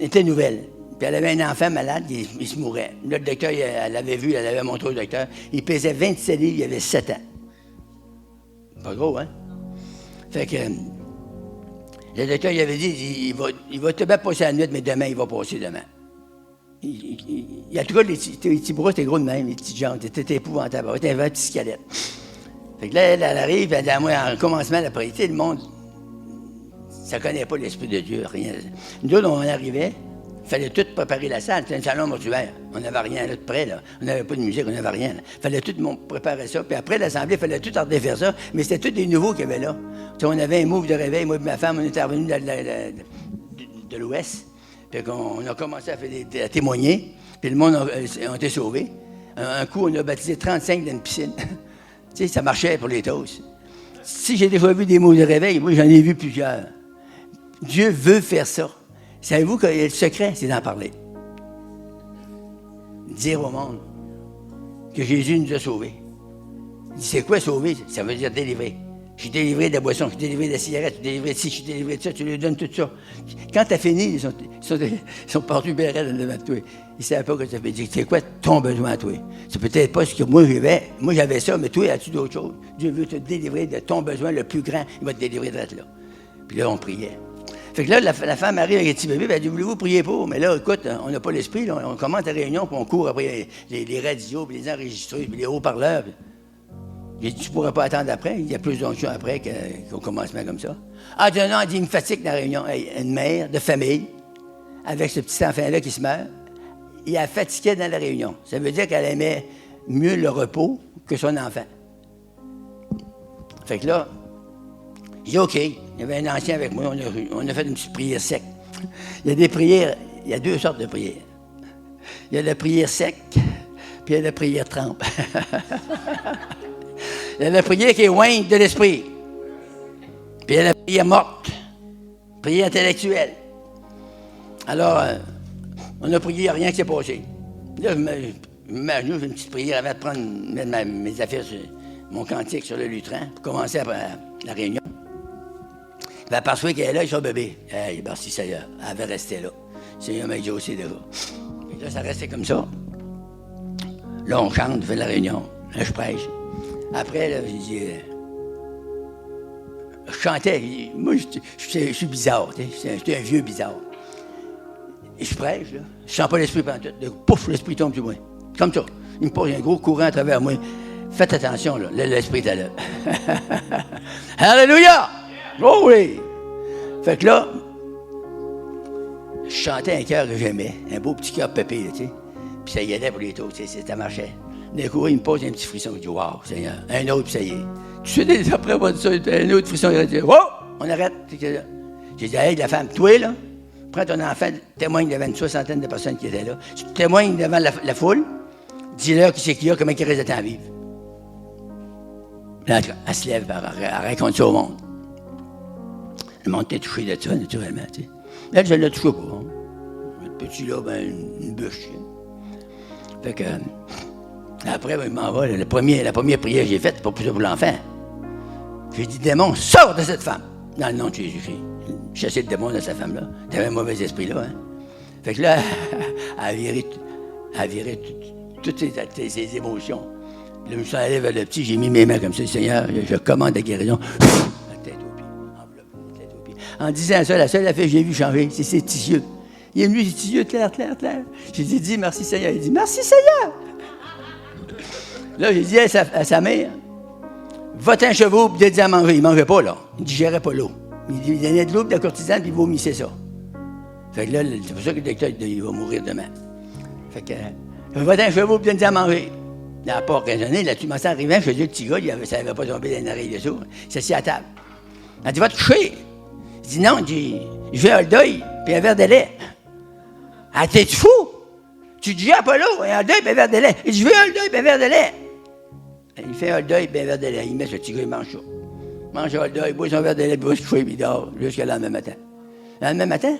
Elle était nouvelle. Puis elle avait un enfant malade, il se mourait. Le docteur, elle l'avait vu, elle l'avait montré au docteur. Il pesait 27 livres, il avait 7 ans. Pas gros, hein? Fait que le docteur, il avait dit, il va te bien passer la nuit, mais demain, il va passer demain. En tout cas, les petits bras étaient gros de même, les petites jambes, c'était épouvantable. C'était un petit squelette. Fait que là, elle arrive, elle dit à moi, en commencement d'après-midi, le monde, ça ne connaît pas l'Esprit de Dieu, rien. Nous autres, on arrivait, il fallait tout préparer la salle, c'était un salon mortuaire. On n'avait rien là de près, là. On n'avait pas de musique, on n'avait rien. Il fallait tout préparer ça. Puis après l'assemblée, il fallait tout redéfaire ça. Mais c'était tous des nouveaux qu'il y avait là. T'sais, on avait un move de réveil, moi et ma femme, on était revenus de l'Ouest. Puis on a commencé à témoigner. Puis le monde a été sauvé. Un coup, on a baptisé 35 dans une piscine. Tu sais, ça marchait pour les toasts. Si j'ai déjà vu des mots de réveil, moi j'en ai vu plusieurs. Dieu veut faire ça. Savez-vous que le secret, c'est d'en parler. Dire au monde que Jésus nous a sauvés. Il dit, c'est quoi sauver? Ça veut dire délivrer. Je suis délivré de la boisson, je suis délivré de la cigarette, je suis délivré de ci, je suis délivré de ça, tu lui donnes tout ça. Quand tu as fini, ils sont partis bérets devant toi. Ils ne savaient pas que ça veut dire. C'est quoi ton besoin à toi? C'est peut-être pas ce que moi j'avais. Moi j'avais ça, mais toi, as-tu d'autres choses? Dieu veut te délivrer de ton besoin le plus grand. Il va te délivrer de là. Puis là, on priait. Fait que là, la femme arrive avec un petit bébé, elle dit, voulez-vous prier pour? Mais là, écoute, on n'a pas l'esprit, là, on commence la réunion, puis on court après les radios, puis les enregistreurs, puis les haut-parleurs. J'ai dit, tu ne pourrais pas attendre après, il y a plus d'onction après qu'au commencement comme ça. Ah, non, elle dit, il me fatigue dans la réunion. Hey, une mère de famille, avec ce petit enfant-là qui se meurt, il a fatigué dans la réunion. Ça veut dire qu'elle aimait mieux le repos que son enfant. Fait que là, j'ai dit, OK, il y avait un ancien avec moi, on a fait une petite prière sec. Il y a des prières, il y a 2 sortes de prières. Il y a la prière sec, puis il y a la prière trempe. Il y a la prière qui est loin de l'esprit. Puis il y a la prière morte, prière intellectuelle. Alors, on a prié, rien qui s'est passé. Là, je m'imagine, j'ai une petite prière avant de mettre mes affaires, mon cantique sur le lutrin, pour commencer la réunion. Il va apercevoir qu'elle est là, il son bébé. Hey, merci Seigneur. Elle va rester là. Seigneur m'a dit aussi déjà. Et là, ça restait comme ça. Là, on chante, on fait la réunion. Là, je prêche. Après, là, je chantais. Moi, je suis bizarre. J'étais un vieux bizarre. Et je prêche, là. Je sens pas l'esprit pendant tout. Pouf, l'esprit tombe sur moi. Comme ça. Il me pose un gros courant à travers moi. Faites attention, là. L'esprit est là. Alléluia! Glory! Fait que là, je chantais un cœur que j'aimais, un beau petit cœur pépé, tu sais. Puis ça y allait pour les taux, tu sais, ça marchait. D'un coup, il me pose un petit frisson, il dit, wow, Seigneur, un autre, puis ça y est. Tu sais, après, moi, ça, un autre frisson, il a dit, wow, on arrête. J'ai dit, hey, la femme, toi, là, Prends ton enfant, témoigne devant une soixantaine de personnes qui étaient là. Tu témoignes devant la foule, dis-leur qui c'est qu'il y a, comment il reste de temps à vivre. Là, elle se lève, elle raconte ça au monde. Le monde était touché de ça, naturellement. Tu sais. Là, je ne l'ai touché pas. Hein. Le petit là, ben, une bûche. Fait que, après, ben, il m'en va. La première prière que j'ai faite, c'est pas pour l'enfant. J'ai dit, démon, sors de cette femme! Dans le nom de Jésus-Christ. Chasser le démon de cette femme-là. T'avais un mauvais esprit là, hein? Fait que là, elle a viré toutes ses émotions. Là, je me suis allé vers le petit, j'ai mis mes mains comme ça, Seigneur, je commande la guérison. La tête aux pieds, enveloppe, la tête aux pieds. En disant ça, la seule affaire que j'ai vu changer, c'est ses petits yeux. Il est venu, ses petits yeux clairs. J'ai dit, merci Seigneur. Il dit, merci Seigneur. Là, j'ai dit à sa mère, va-t'en chevaux, puis donne-lui à manger. Il ne mangeait pas, là. Il ne digérait pas l'eau. Il donnait de l'eau, de la cortisane, puis il vomissait ça. Fait que là, c'est pour ça que le docteur, il va mourir demain. Fait que, va-t'en chevaux, puis donne-lui à manger. Il n'a pas raisonné. Là, tu m'en sens arrivant, je dis, le petit gars, ça n'avait pas tombé dans une oreille de sourd. Il s'est assis à table. Elle dit, va te coucher. Il dit, non, je vais à un deuil, puis un verre de lait. Elle dit, t'es fou? Tu dis à Apollo, un deuil, puis un verre de lait. Il dit, je veux un deuil, puis un verre de lait. Il fait un deuil, puis un verre de lait. Il met ce petit gars, il mange ça. Il mange un deuil, il boit son verre de lait, puis il va se coucher, puis il dort jusqu'à le lendemain matin. Le lendemain matin,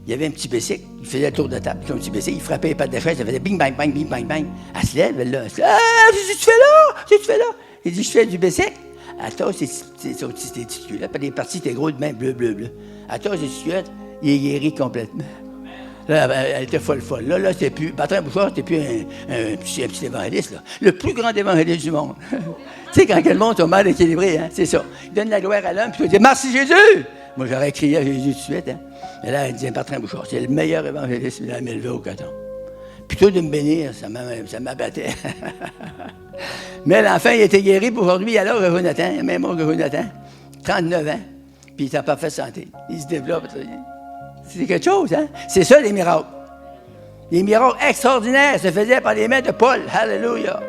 il y avait un petit bicycle, il faisait le tour de table, puis un petit bicycle, il frappait les pattes de chaise, ça faisait bing, bang, bang, bing, bang, bang. Elle se lève, elle là, elle se lève. Ah, qu'est-ce que tu fais là? Qu'est-ce que tu fais là? Il dit, je fais du bicycle. Elle tasse ses petites culottes, puis les parties étaient grosses de main, bleu. Elle tasse ses culottes, il est guéri complètement. Là, elle était folle. Là, c'était plus. Bertrand Bouchard, c'était plus un petit évangéliste, là. Le plus grand évangéliste du monde. Tu sais, quand le monde est mal équilibré, hein, c'est ça. Il donne la gloire à l'homme, puis il dit, merci Jésus! Moi, j'aurais crié à Jésus tout de suite, hein. Mais là, elle dit, Bertrand Bouchard, c'est le meilleur évangéliste, il a élevé au coton. Plutôt de me bénir, ça m'abattait. Mais l'enfant, il était guéri, pour aujourd'hui, alors, Jonathan, même âge que Jonathan, 39 ans, puis il est en parfaite santé. Il se développe. C'est quelque chose, hein? C'est ça, les miracles. Les miracles extraordinaires se faisaient par les mains de Paul. Alléluia!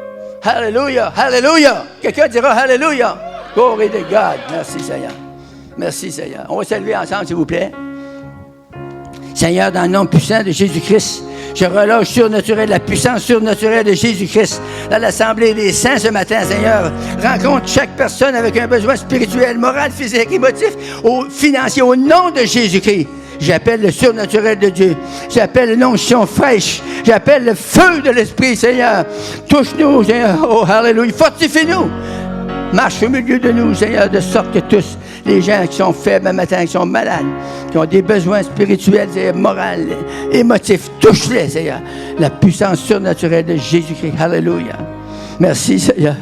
Alléluia! Alléluia! Quelqu'un dira Alléluia! Glory to God! Merci, Seigneur. Merci, Seigneur. On va se lever ensemble, s'il vous plaît. Seigneur, dans le nom puissant de Jésus-Christ, je relâche surnaturel, la puissance surnaturelle de Jésus-Christ dans l'Assemblée des saints ce matin, Seigneur. Rencontre chaque personne avec un besoin spirituel, moral, physique, émotif, financier, au nom de Jésus-Christ. J'appelle le surnaturel de Dieu. J'appelle l'onction fraîche. J'appelle le feu de l'Esprit, Seigneur. Touche-nous, Seigneur. Oh, alléluia. Fortifie-nous. Marche au milieu de nous, Seigneur, de sorte que tous les gens qui sont faibles un matin, qui sont malades, qui ont des besoins spirituels, moraux, émotifs, touche-les, Seigneur. La puissance surnaturelle de Jésus-Christ. Alléluia. Merci, Seigneur.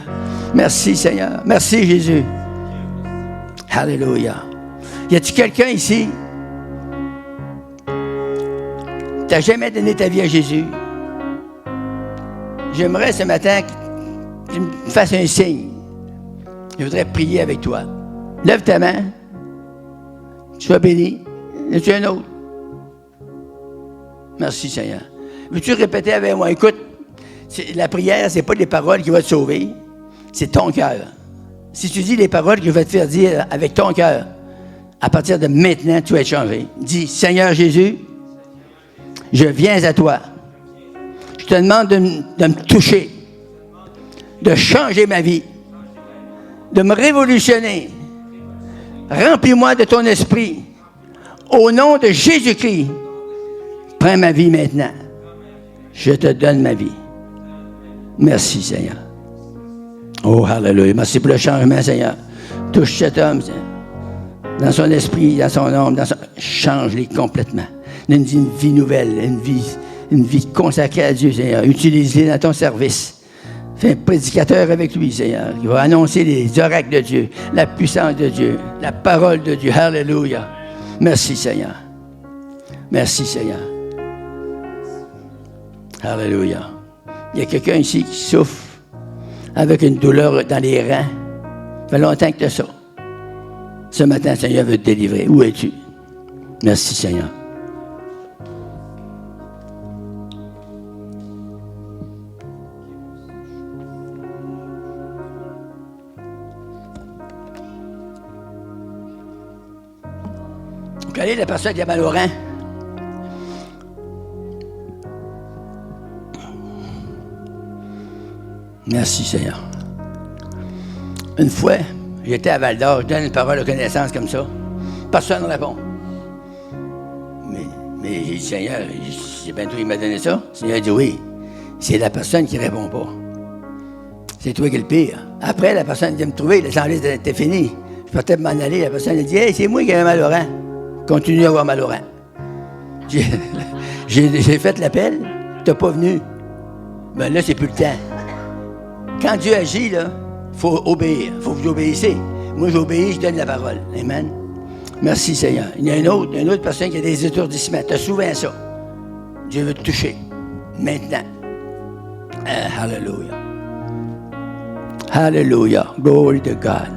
Merci, Seigneur. Merci, Jésus. Alléluia. Y a-t-il quelqu'un ici? Tu n'as jamais donné ta vie à Jésus. J'aimerais ce matin que tu me fasses un signe. Je voudrais prier avec toi. Lève ta main. Sois béni. Et tu un autre. Merci, Seigneur. Veux-tu répéter avec moi? Écoute, la prière, ce n'est pas les paroles qui vont te sauver. C'est ton cœur. Si tu dis les paroles que je vais te faire dire avec ton cœur, à partir de maintenant, tu vas être changé. Dis, Seigneur Jésus, je viens à toi. Je te demande de me toucher, de changer ma vie, de me révolutionner. Remplis-moi de ton esprit. Au nom de Jésus-Christ, prends ma vie maintenant. Je te donne ma vie. Merci, Seigneur. Oh, alléluia. Merci pour le changement, Seigneur. Touche cet homme, Seigneur. Dans son esprit, dans son âme, change-les complètement. Donne une vie nouvelle, une vie consacrée à Dieu, Seigneur. Utilise-les dans ton service. Fais un prédicateur avec lui, Seigneur. Il va annoncer les oracles de Dieu, la puissance de Dieu, la parole de Dieu. Alléluia. Merci, Seigneur. Merci, Seigneur. Alléluia. Il y a quelqu'un ici qui souffre avec une douleur dans les reins. Ça fait longtemps que tu as ça. Ce matin, Seigneur veut te délivrer. Où es-tu? Merci, Seigneur. Vous connaissez la personne qui a mal au rein? Merci, Seigneur. Une fois, j'étais à Val-d'Or, je donne une parole de connaissance comme ça. Personne ne répond. Mais j'ai dit, Seigneur, c'est bien toi qui m'a donné ça. Le Seigneur a dit, oui, c'est la personne qui ne répond pas. C'est toi qui es le pire. Après, la personne vient me trouver, l'assemblée était finie. Je partais m'en aller, la personne a dit, hey, c'est moi qui avais mal au rein. Continue à avoir mal au rein. J'ai fait l'appel, tu n'es pas venu. Ben là, c'est plus le temps. Quand Dieu agit, là, il faut obéir. Il faut que vous obéissez. Moi, j'obéis, je donne la parole. Amen. Merci, Seigneur. Il y a une autre personne qui a des étourdissements. Tu as souvent ça. Dieu veut te toucher. Maintenant. Hallelujah. Hallelujah. Glory to God.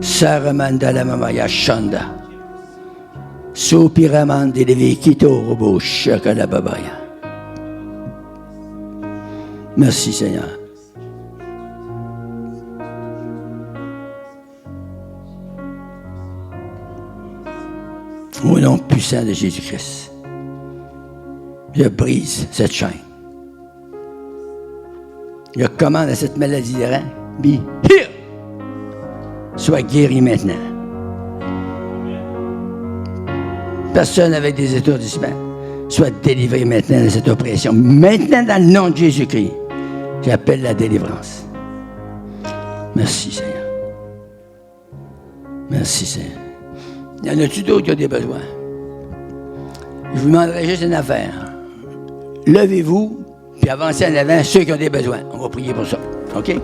Saramanda la mamaya shanda. Sopiramande levi kito robo shakala babaya. Merci, Seigneur. Au nom puissant de Jésus-Christ, je brise cette chaîne. Je commande à cette maladie de rein, be here. Sois guéri maintenant. Personne avec des étourdissements, soit délivré maintenant de cette oppression. Maintenant, dans le nom de Jésus-Christ, j'appelle la délivrance. Merci, Seigneur. Merci, Seigneur. Y en a-tu d'autres qui ont des besoins? Je vous demanderai juste une affaire. Levez-vous, puis avancez en avant ceux qui ont des besoins. On va prier pour ça. OK?